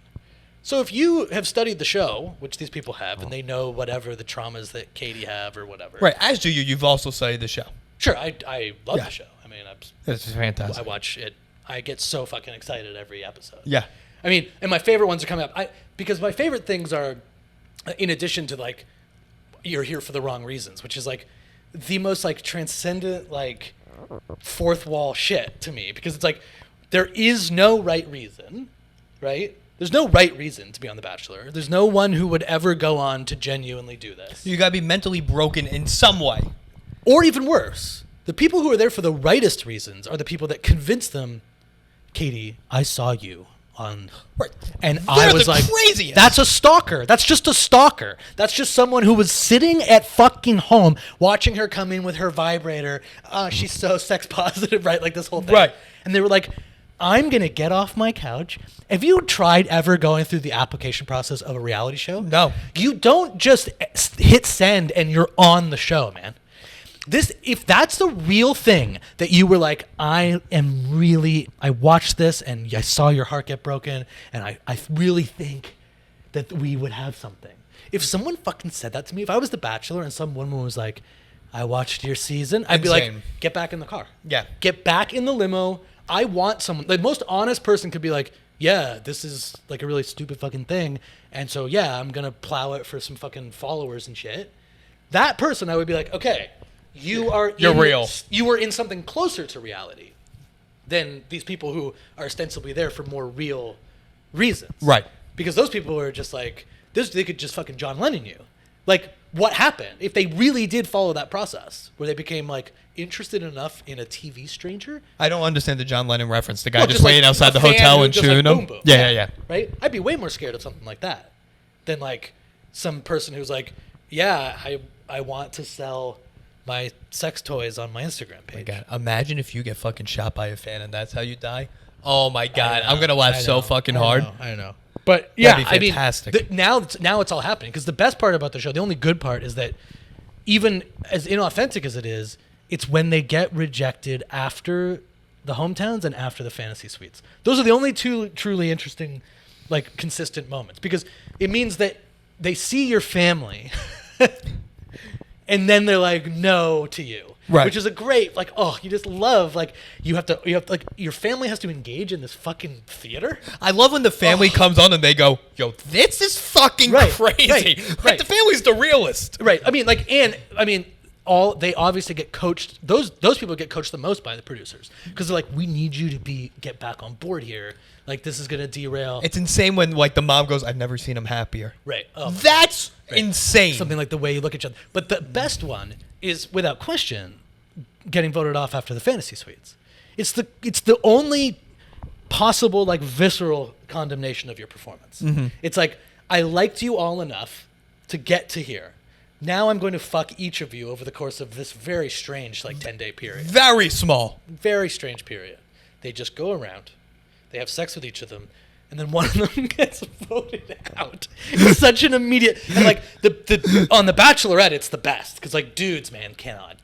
Speaker 1: So if you have studied the show, which these people have, and they know whatever the traumas that Katie have or whatever.
Speaker 2: Right, as do you. You've also studied the show.
Speaker 1: Sure, I love the show. I mean,
Speaker 2: it's fantastic.
Speaker 1: I watch it. I get so fucking excited every episode.
Speaker 2: Yeah.
Speaker 1: I mean, and my favorite ones are coming up. Because my favorite things are, in addition to like, you're here for the wrong reasons, which is like the most like transcendent like fourth wall shit to me, because it's like there is no right reason, right? There's no right reason to be on The Bachelor. There's no one who would ever go on to genuinely do this.
Speaker 2: You gotta be mentally broken in some way.
Speaker 1: Or even worse, the people who are there for the rightest reasons are the people that convince them, Katie, I saw you on...
Speaker 2: Right.
Speaker 1: And I was like,
Speaker 2: craziest.
Speaker 1: That's a stalker. That's just a stalker. That's just someone who was sitting at fucking home watching her come in with her vibrator. She's so sex positive, right? Like this whole thing.
Speaker 2: Right.
Speaker 1: And they were like, I'm going to get off my couch. Have you tried ever going through the application process of a reality show?
Speaker 2: No.
Speaker 1: You don't just hit send and you're on the show, man. If that's the real thing that you were like, I watched this and I saw your heart get broken and I really think that we would have something. If someone fucking said that to me, if I was The Bachelor and some woman was like, I watched your season, I'd be like, get back in the car.
Speaker 2: Yeah.
Speaker 1: Get back in the limo. I want someone, the most honest person could be like, yeah, this is like a really stupid fucking thing. And so, yeah, I'm going to plow it for some fucking followers and shit. That person, I would be like, okay, you're real. You are in something closer to reality than these people who are ostensibly there for more real reasons.
Speaker 2: Right.
Speaker 1: Because those people are just like, they could just fucking John Lennon you. Like, what happened if they really did follow that process where they became like interested enough in a TV stranger?
Speaker 2: I don't understand the John Lennon reference. The guy
Speaker 1: Well,
Speaker 2: just waiting
Speaker 1: like
Speaker 2: outside
Speaker 1: a
Speaker 2: the
Speaker 1: fan
Speaker 2: hotel
Speaker 1: who
Speaker 2: and
Speaker 1: just,
Speaker 2: shooting
Speaker 1: like,
Speaker 2: him.
Speaker 1: boom, boom.
Speaker 2: Yeah.
Speaker 1: Right? I'd be way more scared of something like that than like some person who's like, yeah, I want to sell my sex toys on my Instagram page.
Speaker 2: My God. Imagine if you get fucking shot by a fan and that's how you die. Oh my God, I'm gonna laugh so fucking hard.
Speaker 1: I know. But yeah,
Speaker 2: That'd be fantastic.
Speaker 1: I mean, now it's all happening, because the best part about the show, the only good part, is that even as inauthentic as it is, it's when they get rejected after the hometowns and after the fantasy suites. Those are the only two truly interesting, like, consistent moments, because it means that they see your family and then they're like no to you.
Speaker 2: Right.
Speaker 1: Which is a great, like, oh, you just love, like, you have to, like, your family has to engage in this fucking theater.
Speaker 2: I love when the family comes on and they go, yo, this is fucking crazy. Like, the family's the realist.
Speaker 1: Right. I mean, like, they obviously get coached. Those people get coached the most by the producers, because they're like, we need you to get back on board here. Like, this is gonna derail.
Speaker 2: It's insane when like the mom goes, I've never seen him happier.
Speaker 1: Right. Oh,
Speaker 2: that's insane.
Speaker 1: Something like the way you look at each other. But the best one is, without question, getting voted off after the fantasy suites. It's the only possible, like, visceral condemnation of your performance. Mm-hmm. It's like, I liked you all enough to get to here. Now I'm going to fuck each of you over the course of this very strange, like, 10-day period.
Speaker 2: Very small.
Speaker 1: Very strange period. They just go around. They have sex with each of them. And then one of them gets voted out. It's such an immediate... And, like, on The Bachelorette, it's the best. Because, like, dudes, man, cannot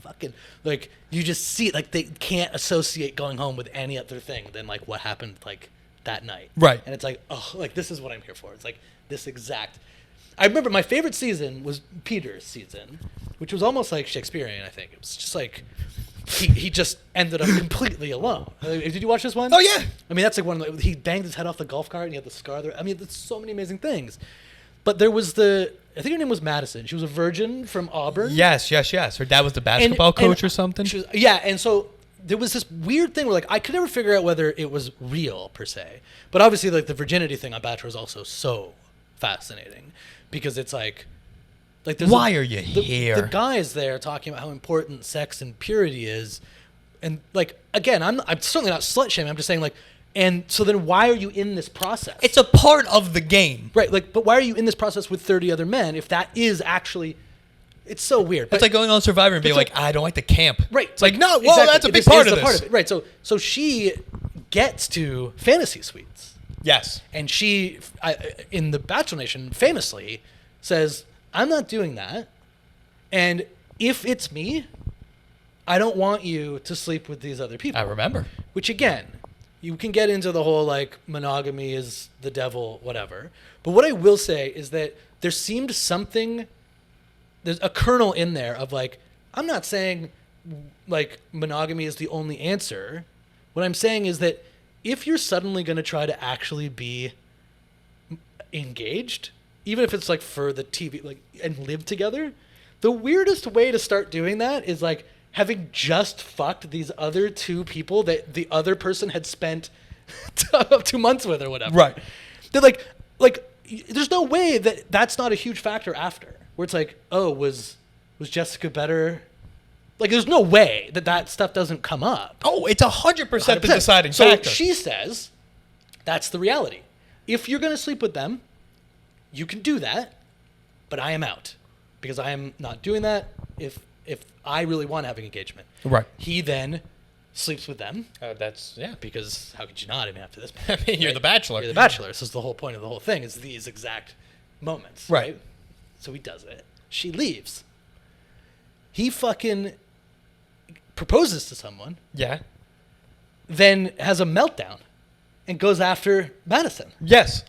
Speaker 1: fucking... Like, you just see... Like, they can't associate going home with any other thing than, like, what happened, like, that night.
Speaker 2: Right.
Speaker 1: And it's like, oh, like, this is what I'm here for. It's like this exact... I remember my favorite season was Peter's season, which was almost like Shakespearean, I think. It was just like... He just ended up completely alone. Did you watch this one?
Speaker 2: Oh, yeah.
Speaker 1: I mean, that's like one of the... He banged his head off the golf cart and he had the scar there. I mean, there's so many amazing things. But there was I think her name was Madison. She was a virgin from Auburn.
Speaker 2: Yes. Her dad was the basketball coach or something.
Speaker 1: And so there was this weird thing where, like, I could never figure out whether it was real, per se. But obviously, like, the virginity thing on Bachelor is also so fascinating. Because it's like there's
Speaker 2: why are you here?
Speaker 1: The guy is there talking about how important sex and purity is, and, like, again, I'm certainly not slut shaming. I'm just saying, like, And so then why are you in this process?
Speaker 2: It's a part of the game.
Speaker 1: Right, like, but why are you in this process with 30 other men if that is actually... It's so weird.
Speaker 2: It's like going on Survivor and being like, I don't like the camp.
Speaker 1: Right.
Speaker 2: It's like, no, well, that's a big part of this.
Speaker 1: Right, so she gets to fantasy suites.
Speaker 2: Yes.
Speaker 1: And she, in the Bachelor Nation, famously says, I'm not doing that. And if it's me, I don't want you to sleep with these other people.
Speaker 2: I remember.
Speaker 1: Which, again... You can get into the whole, like, monogamy is the devil, whatever. But what I will say is that there seemed something, there's a kernel in there of, like, I'm not saying, like, monogamy is the only answer. What I'm saying is that if you're suddenly going to try to actually be engaged, even if it's, like, for the TV, like, and live together, the weirdest way to start doing that is, like, having just fucked these other two people that the other person had spent 2 months with or whatever.
Speaker 2: Right.
Speaker 1: They're like, there's no way that that's not a huge factor after. Where it's like, oh, was Jessica better? Like, there's no way that stuff doesn't come up.
Speaker 2: Oh, it's 100% the deciding factor.
Speaker 1: So she says, that's the reality. If you're going to sleep with them, you can do that, but I am out. Because I am not doing that if I really want to have an engagement.
Speaker 2: Right.
Speaker 1: He then sleeps with them.
Speaker 2: Yeah.
Speaker 1: Because how could you not? I mean, after this
Speaker 2: I mean, you're the Bachelor.
Speaker 1: You're the Bachelor. This is the whole point of the whole thing, is these exact moments.
Speaker 2: Right.
Speaker 1: So he does it. She leaves. He fucking proposes to someone.
Speaker 2: Yeah.
Speaker 1: Then has a meltdown and goes after Madison.
Speaker 2: Yes.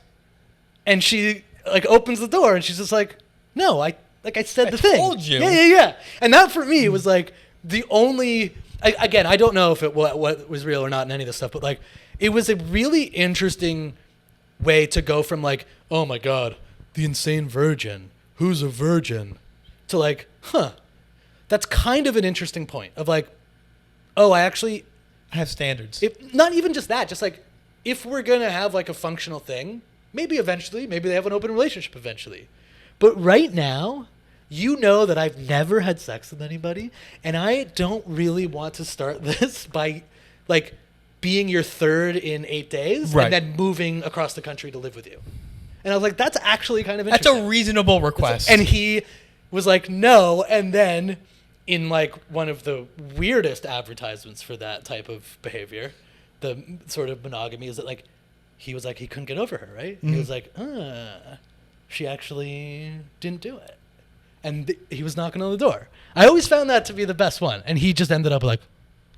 Speaker 1: And she, like, opens the door and she's just like, no, I said the thing. I
Speaker 2: told you.
Speaker 1: Yeah. And that for me was like the only. Again, I don't know if what was real or not in any of this stuff, but like it was a really interesting way to go from like, oh my god, the insane virgin, who's a virgin, to like, that's kind of an interesting point of like, oh, I
Speaker 2: have standards.
Speaker 1: Not even just that, just like if we're gonna have like a functional thing, maybe they have an open relationship eventually, but right now. You know that I've never had sex with anybody, and I don't really want to start this by, like, being your third in 8 days and then moving across the country to live with you. And I was like, that's actually kind of interesting.
Speaker 2: That's a reasonable request.
Speaker 1: And he was like, no, and then in, like, one of the weirdest advertisements for that type of behavior, the sort of monogamy, is that, like, he was like, he couldn't get over her, right? Mm-hmm. He was like, she actually didn't do it. And he was knocking on the door. I always found that to be the best one. And he just ended up like,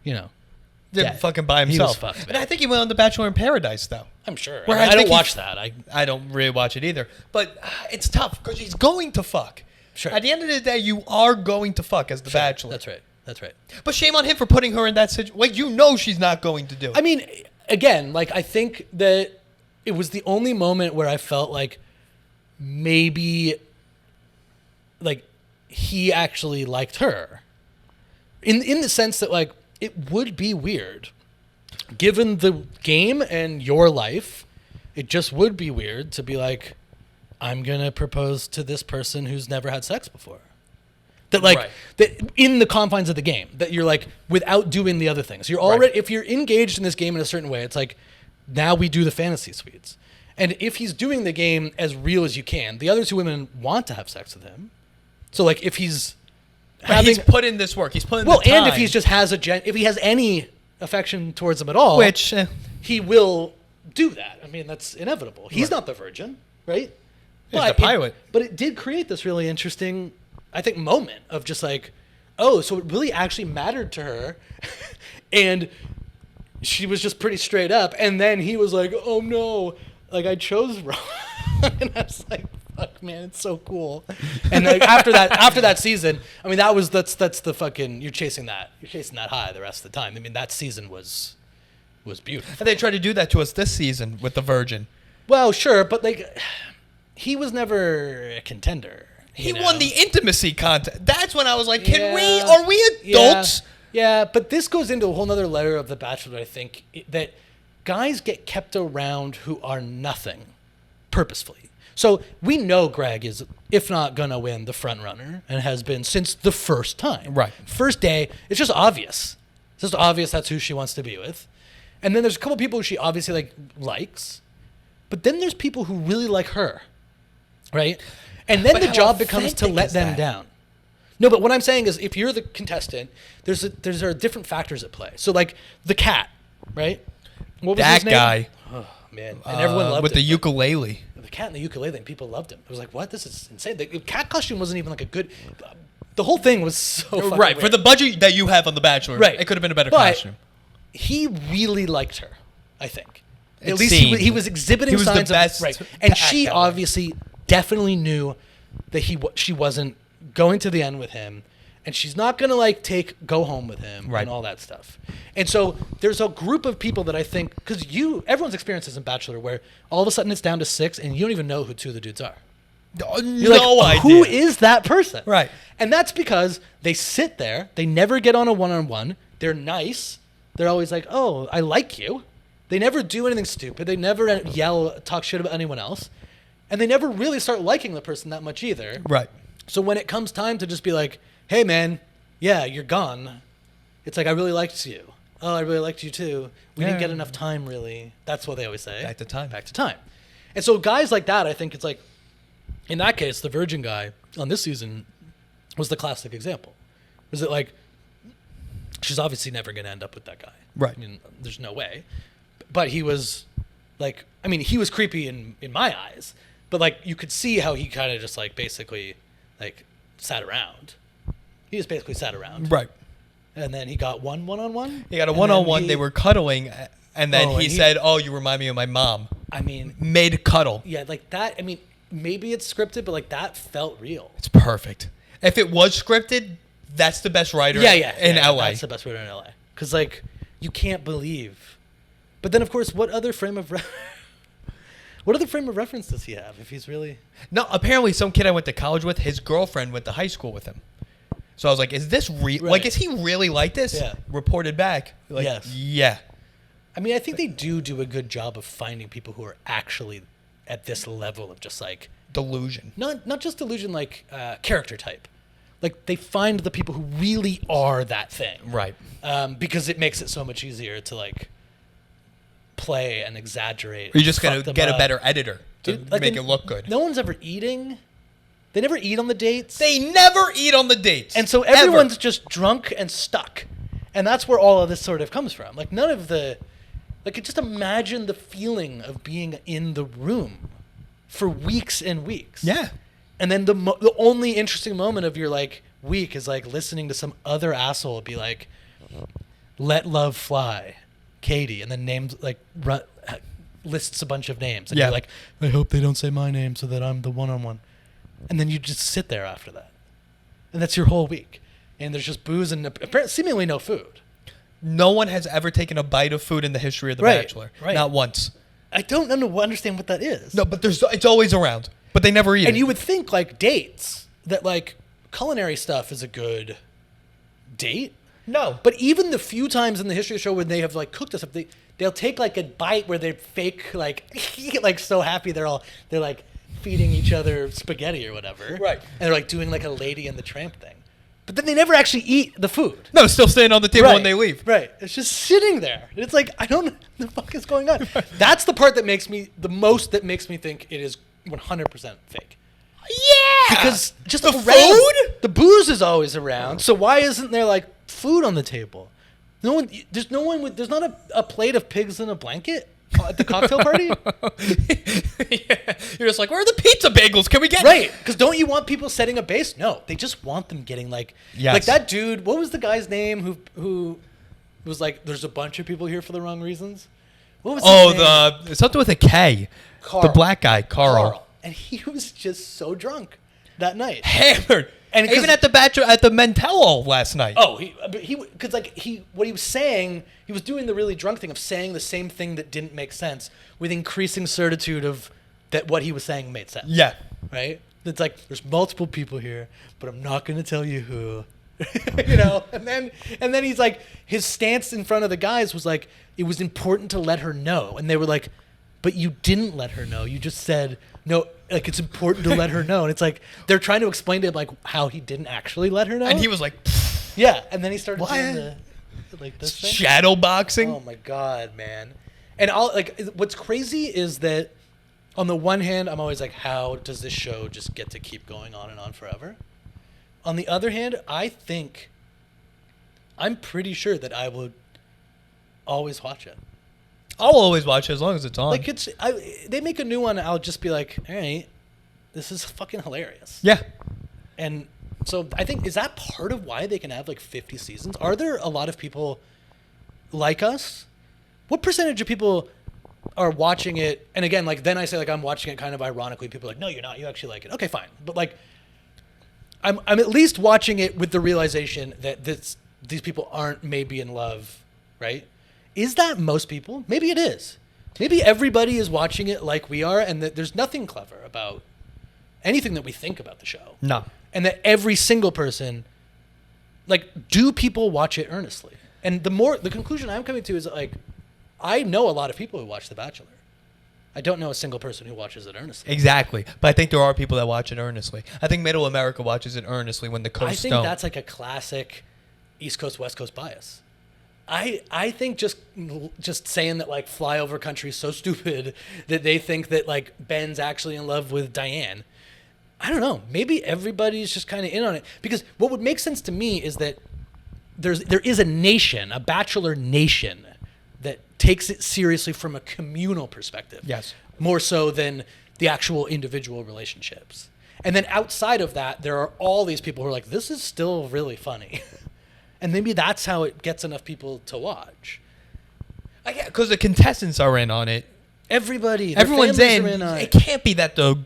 Speaker 2: fucking by himself.
Speaker 1: He was fucked,
Speaker 2: and I think he went on The Bachelor in Paradise, though.
Speaker 1: I'm sure.
Speaker 2: I
Speaker 1: don't watch that.
Speaker 2: I don't really watch it either. But it's tough because he's going to fuck.
Speaker 1: Sure.
Speaker 2: At the end of the day, you are going to fuck as the Bachelor.
Speaker 1: That's right.
Speaker 2: But shame on him for putting her in that situation. Like, she's not going to do it.
Speaker 1: I mean, again, like, I think that it was the only moment where I felt like maybe... like he actually liked her in the sense that like it would be weird given the game and your life. It just would be weird to be like, I'm going to propose to this person who's never had sex before. That like that in the confines of the game, that you're like without doing the other things. You're already if you're engaged in this game in a certain way, it's like now we do the fantasy suites. And if he's doing the game as real as you can, the other two women want to have sex with him. So like if he's
Speaker 2: he's put in this work, he's put in the time.
Speaker 1: And if he just has if he has any affection towards them at all,
Speaker 2: which
Speaker 1: he will do that. I mean, that's inevitable. He's not the virgin, right?
Speaker 2: He's the pilot.
Speaker 1: But it did create this really interesting, I think, moment of just like, oh, so it really actually mattered to her, and she was just pretty straight up. And then he was like, oh no, like I chose wrong, and I was like, fuck, man, it's so cool. And like after that season, I mean, that's the fucking you're chasing that high the rest of the time. I mean, that season was beautiful.
Speaker 2: And they tried to do that to us this season with the Virgin.
Speaker 1: Well, sure, but like he was never a contender.
Speaker 2: He won the intimacy contest. That's when I was like, are we adults?
Speaker 1: Yeah, but this goes into a whole nother layer of The Bachelor, I think, that guys get kept around who are nothing purposefully. So we know Greg is, if not going to win, the front runner, and has been since the first time.
Speaker 2: Right.
Speaker 1: First day, it's just obvious. It's just obvious that's who she wants to be with. And then there's a couple people who she obviously like likes, but then there's people who really like her, right? And then the job becomes to let them down. No, but what I'm saying is, if you're the contestant, there are different factors at play. So like the cat, right? What was his name?
Speaker 2: Guy.
Speaker 1: Oh man, and everyone loved
Speaker 2: with
Speaker 1: it.
Speaker 2: the ukulele.
Speaker 1: The cat and the ukulele, and people loved him. It was like, what? This is insane. The cat costume wasn't even like a good. The whole thing was so fucking
Speaker 2: right
Speaker 1: weird.
Speaker 2: for the budget that you have on The Bachelor.
Speaker 1: Right,
Speaker 2: it could have been a better costume.
Speaker 1: He really liked her, I think.
Speaker 2: It
Speaker 1: At least
Speaker 2: seemed.
Speaker 1: he was exhibiting
Speaker 2: He was the
Speaker 1: signs
Speaker 2: best
Speaker 1: of right, and
Speaker 2: pack
Speaker 1: she
Speaker 2: ever.
Speaker 1: obviously definitely knew that she wasn't going to the end with him, and she's not gonna like go home with him and all that stuff. And so there's a group of people that I think, because everyone's experiences in Bachelor where all of a sudden it's down to 6 and you don't even know who 2 of the dudes are. You're
Speaker 2: No idea.
Speaker 1: Who is that person?
Speaker 2: Right.
Speaker 1: And that's because they sit there. They never get on a one-on-one. They're nice. They're always like, oh, I like you. They never do anything stupid. They never talk shit about anyone else. And they never really start liking the person that much either.
Speaker 2: Right.
Speaker 1: So when it comes time to just be like, hey, man, yeah, you're gone. It's like, I really liked you. Oh, I really liked you too. We didn't get enough time, really. That's what they always say.
Speaker 2: Back to time.
Speaker 1: Back to time. And so guys like that, I think it's like, in that case, the virgin guy on this season was the classic example. Was it like, she's obviously never going to end up with that guy.
Speaker 2: Right.
Speaker 1: I mean, there's no way. But he was like, I mean, he was creepy in my eyes. But like, you could see how he kind of just like basically like sat around. He just basically sat around.
Speaker 2: Right.
Speaker 1: And then he got one-on-one.
Speaker 2: He got a one-on-one. They were cuddling, and then he said, "Oh, you remind me of my mom."
Speaker 1: I mean,
Speaker 2: made cuddle.
Speaker 1: Yeah, like that. I mean, maybe it's scripted, but like that felt real.
Speaker 2: It's perfect. If it was scripted, that's the best writer. in LA.
Speaker 1: That's the best writer in LA. Because like, you can't believe. But then, of course, what other frame of reference does he have if he's really?
Speaker 2: No, apparently some kid I went to college with, his girlfriend went to high school with him. So I was like, is this real?
Speaker 1: Right.
Speaker 2: Like, is he really like this?
Speaker 1: Yeah.
Speaker 2: Reported back. Like,
Speaker 1: yes.
Speaker 2: Yeah.
Speaker 1: I mean, I think they do a good job of finding people who are actually at this level of just like
Speaker 2: Delusion.
Speaker 1: Not just delusion, like character type. Like they find the people who really are that thing.
Speaker 2: Right.
Speaker 1: Because it makes it so much easier to like play and exaggerate.
Speaker 2: Or you're just going to get a better editor to
Speaker 1: like
Speaker 2: make it look good.
Speaker 1: No one's ever eating. They never eat on the dates.
Speaker 2: They never eat on the dates.
Speaker 1: And so everyone's just drunk and stuck. And that's where all of this sort of comes from. Like none of the, like just imagine the feeling of being in the room for weeks and weeks.
Speaker 2: Yeah.
Speaker 1: And then the only interesting moment of your like week is like listening to some other asshole be like, "Let love fly, Katie," and then names like lists a bunch of names. And you're like, I hope they don't say my name so that I'm the one-on-one. And then you just sit there after that. And that's your whole week. And there's just booze and seemingly no food.
Speaker 2: No one has ever taken a bite of food in the history of The Bachelor.
Speaker 1: Right.
Speaker 2: Not once.
Speaker 1: I don't understand what that is.
Speaker 2: No, but it's always around. But they never eat it.
Speaker 1: And you would think like dates, that like culinary stuff is a good date.
Speaker 2: No.
Speaker 1: But even the few times in the history of the show when they have like cooked us up, they'll take like a bite where they're fake like like so happy they're like feeding each other spaghetti or whatever.
Speaker 2: Right.
Speaker 1: And they're like doing like a Lady and the Tramp thing. But then they never actually eat the food.
Speaker 2: No, it's still staying on the table when they leave.
Speaker 1: Right. It's just sitting there. And it's like, I don't know what the fuck is going on. That's the part that makes me think it is 100% fake.
Speaker 2: Yeah.
Speaker 1: Because just
Speaker 2: the
Speaker 1: around,
Speaker 2: food?
Speaker 1: the booze is always around. So why isn't there like food on the table? There's not a plate of pigs in a blanket at the cocktail party.
Speaker 2: Yeah. You're just like, where are the pizza bagels? Can we get
Speaker 1: right? Because don't you want people setting a base? No, they just want them getting like that dude. What was the guy's name who was like, there's a bunch of people here for the wrong reasons? What was his name?
Speaker 2: something with a K.
Speaker 1: Carl.
Speaker 2: The black guy, Carl.
Speaker 1: And he was just so drunk that night.
Speaker 2: Hammered.
Speaker 1: And
Speaker 2: even at the Bachelor, at the Mentello last night.
Speaker 1: Oh, because what he was saying, he was doing the really drunk thing of saying the same thing that didn't make sense with increasing certitude of that what he was saying made sense.
Speaker 2: Yeah.
Speaker 1: Right? It's like, there's multiple people here, but I'm not going to tell you who. You know? And then he's like, his stance in front of the guys was like, it was important to let her know. And they were like, but you didn't let her know. You just said, no, like it's important to let her know. And it's like, they're trying to explain to him like how he didn't actually let her know.
Speaker 2: And he was like,
Speaker 1: yeah. And then he started doing Like this thing?
Speaker 2: Shadow boxing.
Speaker 1: Oh my god, man. And what's crazy is that on the one hand, I'm always like, how does this show just get to keep going on and on forever? On the other hand, I'm pretty sure that I would always watch it.
Speaker 2: I'll always watch it as long as it's on.
Speaker 1: Like they make a new one, I'll just be like, all right, this is fucking hilarious.
Speaker 2: Yeah.
Speaker 1: And so I think, is that part of why they can have like 50 seasons? Are there a lot of people like us? What percentage of people are watching it? And again, like then I say like I'm watching it kind of ironically. People are like, no, you're not. You actually like it. Okay, fine. But like, I'm at least watching it with the realization that these people aren't maybe in love, right? Is that most people? Maybe it is. Maybe everybody is watching it like we are, and that there's nothing clever about anything that we think about the show.
Speaker 2: No.
Speaker 1: And that every single person, like, do people watch it earnestly? And the conclusion I'm coming to is that, like, I know a lot of people who watch The Bachelor. I don't know a single person who watches it earnestly.
Speaker 2: Exactly. But I think there are people that watch it earnestly. I think Middle America watches it earnestly when the coast don't.
Speaker 1: I think that's like a classic East Coast, West Coast bias. I think just saying that, like, Flyover Country is so stupid that they think that, like, Ben's actually in love with Diane. I don't know. Maybe everybody's just kind of in on it. Because what would make sense to me is that there is a nation, a Bachelor nation, that takes it seriously from a communal perspective.
Speaker 2: Yes.
Speaker 1: More so than the actual individual relationships. And then outside of that, there are all these people who are like, this is still really funny. And maybe that's how it gets enough people to watch.
Speaker 2: Because the contestants are in on it.
Speaker 1: Everyone's in on it.
Speaker 2: It can't be that the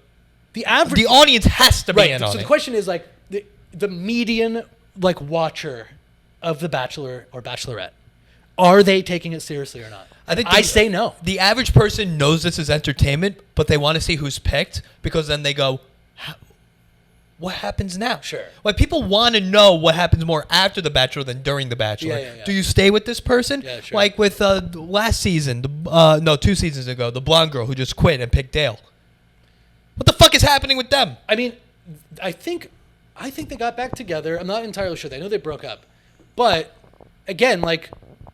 Speaker 2: audience has to be in on it.
Speaker 1: So the question is, like, the median, like, watcher of The Bachelor or Bachelorette, are they taking it seriously or not? I say no.
Speaker 2: The average person knows this is entertainment, but they want to see who's picked, because then they go, what happens now?
Speaker 1: Sure.
Speaker 2: Like, people want to know what happens more after The Bachelor than during The Bachelor.
Speaker 1: Yeah.
Speaker 2: Do you stay with this person?
Speaker 1: Yeah, sure.
Speaker 2: Like with last season, 2 seasons ago, the blonde girl who just quit and picked Dale. What the fuck is happening with them?
Speaker 1: I mean, I think they got back together. I'm not entirely sure. I know they broke up. But again, like,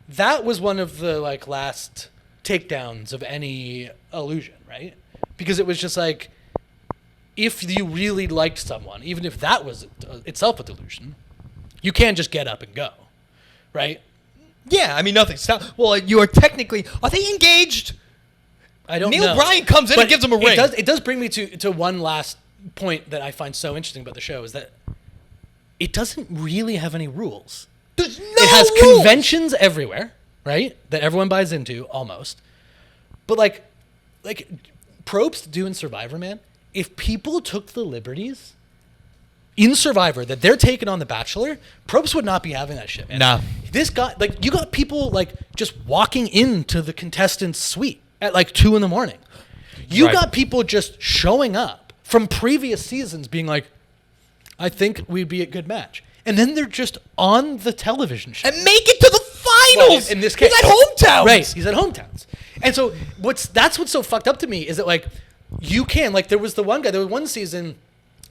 Speaker 1: that was one of the, like, last takedowns of any illusion, right? Because it was just like, if you really liked someone, even if that was itself a delusion, you can't just get up and go, right?
Speaker 2: Yeah, I mean, nothing. Well, you are technically... Are they engaged?
Speaker 1: I don't know.
Speaker 2: Neil Bryan comes in and gives him a ring.
Speaker 1: It does bring me to one last point that I find so interesting about the show, is that it doesn't really have any rules.
Speaker 2: There's no
Speaker 1: It has
Speaker 2: rules.
Speaker 1: conventions everywhere, right? That everyone buys into, almost. But like Probst doing Survivor, man, if people took the liberties in Survivor that they're taking on The Bachelor, Probst would not be having that shit, man.
Speaker 2: Nah.
Speaker 1: This guy, like, you got people, like, just walking into the contestant's suite at, like, 2 a.m. You
Speaker 2: Right.
Speaker 1: got people just showing up from previous seasons being like, I think we'd be a good match. And then they're just on the television show.
Speaker 2: And make it to the finals.
Speaker 1: Well, in this case.
Speaker 2: He's at Hometowns.
Speaker 1: Right, he's at Hometowns. And so that's what's so fucked up to me is that, like, you can, like, there was one season,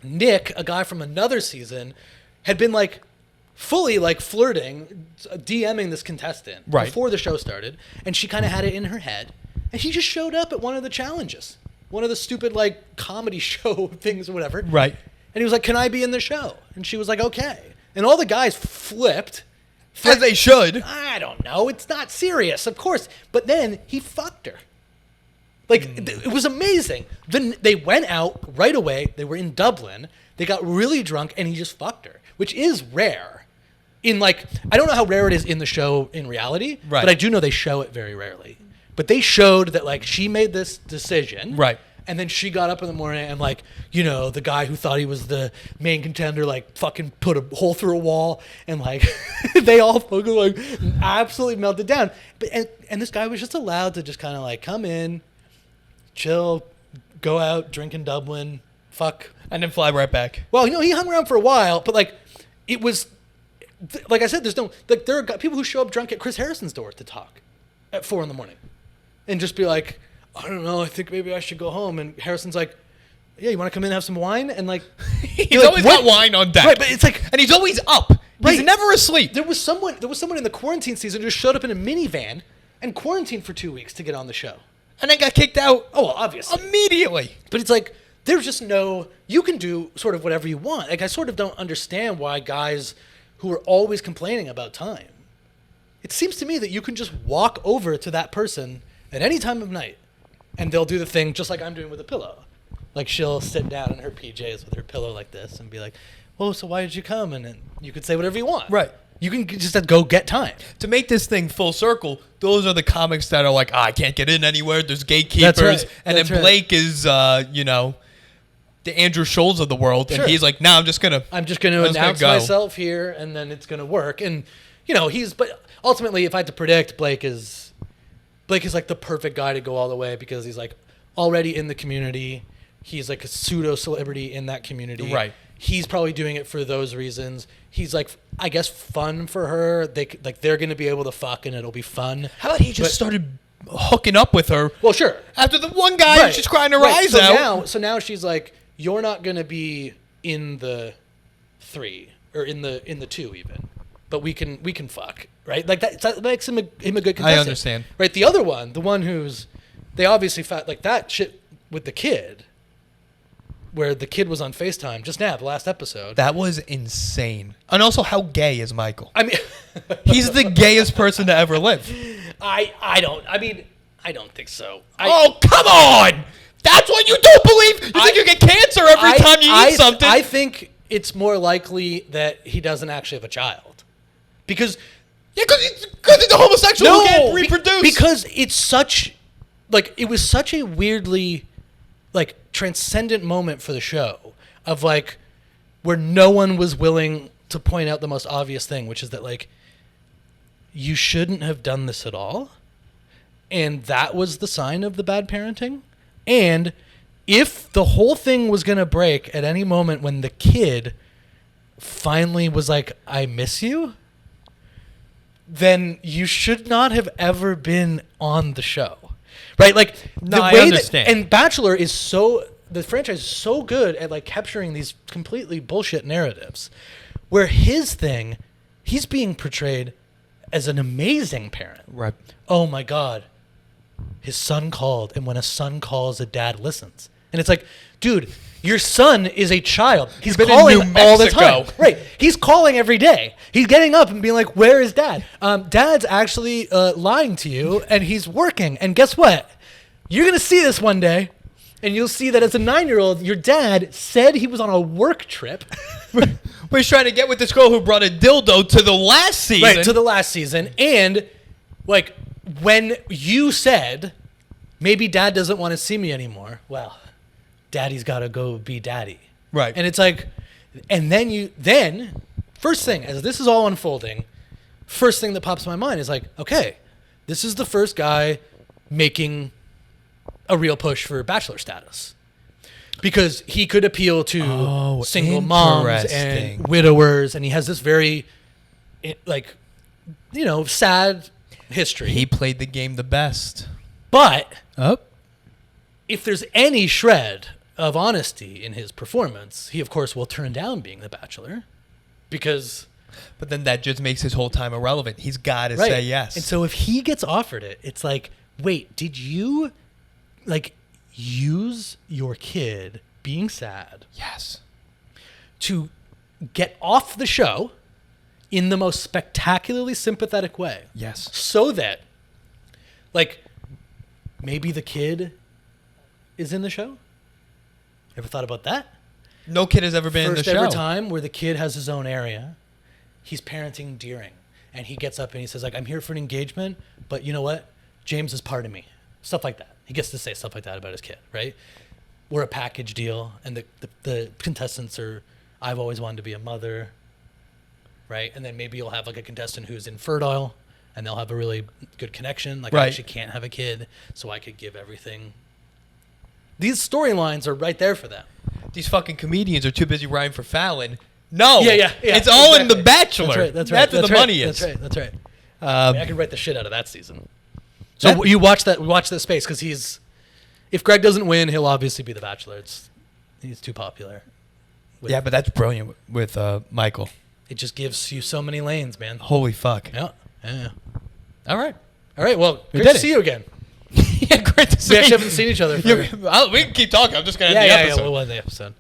Speaker 1: Nick, a guy from another season, had been, like, fully, like, flirting, DMing this contestant before the show started, and she kind of had it in her head, and he just showed up at one of the challenges, one of the stupid, like, comedy show things or whatever.
Speaker 2: Right.
Speaker 1: And he was like, can I be in the show? And she was like, okay. And all the guys flipped.
Speaker 2: As they should.
Speaker 1: I don't know. It's not serious, of course. But then he fucked her. Like, it was amazing. Then they went out right away. They were in Dublin. They got really drunk, and he just fucked her, which is rare. In, like, I don't know how rare it is in the show in reality,
Speaker 2: right.
Speaker 1: But I do know they show it very rarely. But they showed that, like, she made this decision.
Speaker 2: Right.
Speaker 1: And then she got up in the morning and, like, you know, the guy who thought he was the main contender, like, fucking put a hole through a wall. And, like, they all fucking, like, absolutely melted down. But and this guy was just allowed to just kind of, like, come in, chill, go out, drink in Dublin, fuck.
Speaker 2: And then fly right back.
Speaker 1: Well, you know, he hung around for a while, but, like, it was, like I said, there's no, like, there are people who show up drunk at Chris Harrison's door to talk at 4 a.m. and just be like, I don't know, I think maybe I should go home. And Harrison's like, yeah, you want to come in and have some wine? And, like,
Speaker 2: he's always got wine on deck.
Speaker 1: Right, but it's like,
Speaker 2: and he's always up. He's never asleep.
Speaker 1: There was someone in the quarantine season who just showed up in a minivan and quarantined for 2 weeks to get on the show.
Speaker 2: And then got kicked out.
Speaker 1: Oh, well, obviously.
Speaker 2: Immediately.
Speaker 1: But it's like, there's just you can do sort of whatever you want. Like, I sort of don't understand why guys who are always complaining about time, it seems to me that you can just walk over to that person at any time of night and they'll do the thing just like I'm doing with a pillow. Like, she'll sit down in her PJs with her pillow like this and be like, well, so why did you come? And then you could say whatever you want.
Speaker 2: Right.
Speaker 1: You can just go get time.
Speaker 2: To make this thing full circle, those are the comics that are like, I can't get in anywhere. There's gatekeepers. That's right. And then Blake is, the Andrew Schultz of the world. And he's like, no, I'm just going to
Speaker 1: announce myself here, and then it's going to work. And, but ultimately, if I had to predict, Blake is like the perfect guy to go all the way because he's like already in the community. He's like a pseudo celebrity in that community.
Speaker 2: Right.
Speaker 1: He's probably doing it for those reasons. He's like, I guess, fun for her. They're going to be able to fuck and it'll be fun.
Speaker 2: How about he just started hooking up with her?
Speaker 1: Well, sure.
Speaker 2: After the one guy, she's crying her eyes out.
Speaker 1: So now she's like, you're not going to be in the 3 or in the 2 even, but we can fuck, right? Like that makes him a good contestant.
Speaker 2: I understand.
Speaker 1: Right. The other one, the one they obviously felt like that shit with the kid. Where the kid was on FaceTime just now, the last episode.
Speaker 2: That was insane. And also, how gay is Michael?
Speaker 1: I mean,
Speaker 2: he's the gayest person to ever live.
Speaker 1: I don't think so.
Speaker 2: Oh, come on! That's what you don't believe? You think you get cancer every time you eat something?
Speaker 1: I think it's more likely that he doesn't actually have a child. Because
Speaker 2: he's a homosexual who can't reproduce.
Speaker 1: Because it's such, it was such a weirdly, transcendent moment for the show of where no one was willing to point out the most obvious thing, which is that you shouldn't have done this at all. And that was the sign of the bad parenting. And if the whole thing was going to break at any moment when the kid finally was like, I miss you, then you should not have ever been on the show. Right,
Speaker 2: I understand.
Speaker 1: And Bachelor the franchise is so good at capturing these completely bullshit narratives, where he's being portrayed as an amazing parent.
Speaker 2: Right.
Speaker 1: Oh my God, his son called, and when a son calls, a dad listens, and it's like, dude, your son is a child. He's calling all the time. Right. He's calling every day. He's getting up and being like, where is dad? Dad's actually lying to you, and he's working. And guess what? You're going to see this one day, and you'll see that as a 9-year-old, your dad said he was on a work trip.
Speaker 2: He's trying to get with this girl who brought a dildo to the last season.
Speaker 1: Right, to the last season. And, when you said, maybe dad doesn't want to see me anymore, well, daddy's got to go be daddy.
Speaker 2: Right.
Speaker 1: And it's and then first thing, as this is all unfolding, first thing that pops in my mind is okay, this is the first guy making a real push for Bachelor status. Because he could appeal to single moms and widowers, and he has this very, sad history.
Speaker 2: He played the game the best.
Speaker 1: But if there's any shred of honesty in his performance, he of course will turn down being the Bachelor, because.
Speaker 2: But then that just makes his whole time irrelevant. He's got to say yes.
Speaker 1: And so if he gets offered it, it's wait, did you use your kid being sad?
Speaker 2: Yes.
Speaker 1: To get off the show in the most spectacularly sympathetic way.
Speaker 2: Yes.
Speaker 1: So that maybe the kid is in the show? Ever thought about that?
Speaker 2: No kid has ever been in the show.
Speaker 1: First ever time where the kid has his own area. He's parenting Deering. And he gets up and he says, I'm here for an engagement, but you know what? James is part of me. Stuff like that. He gets to say stuff like that about his kid, right? We're a package deal, and the contestants are, I've always wanted to be a mother, right? And then maybe you'll have a contestant who's infertile, and they'll have a really good connection. I actually can't have a kid, so I could give everything. These storylines are right there for them.
Speaker 2: These fucking comedians are too busy writing for Fallon. No.
Speaker 1: Yeah.
Speaker 2: It's all in The Bachelor.
Speaker 1: That's right.
Speaker 2: That's where the money is.
Speaker 1: That's right. I could write the shit out of that season. So you watch that. We watch that space because if Greg doesn't win, he'll obviously be the Bachelor. He's too popular.
Speaker 2: Yeah, but that's brilliant with Michael.
Speaker 1: It just gives you so many lanes, man.
Speaker 2: Holy fuck.
Speaker 1: Yeah. Yeah.
Speaker 2: All right.
Speaker 1: All right. Well,
Speaker 2: We
Speaker 1: great
Speaker 2: did
Speaker 1: to
Speaker 2: it.
Speaker 1: see you again.
Speaker 2: Yeah, great to see
Speaker 1: We actually
Speaker 2: you.
Speaker 1: haven't seen each other. For,
Speaker 2: We can keep talking. I'm just gonna end the episode.
Speaker 1: We'll end the episode.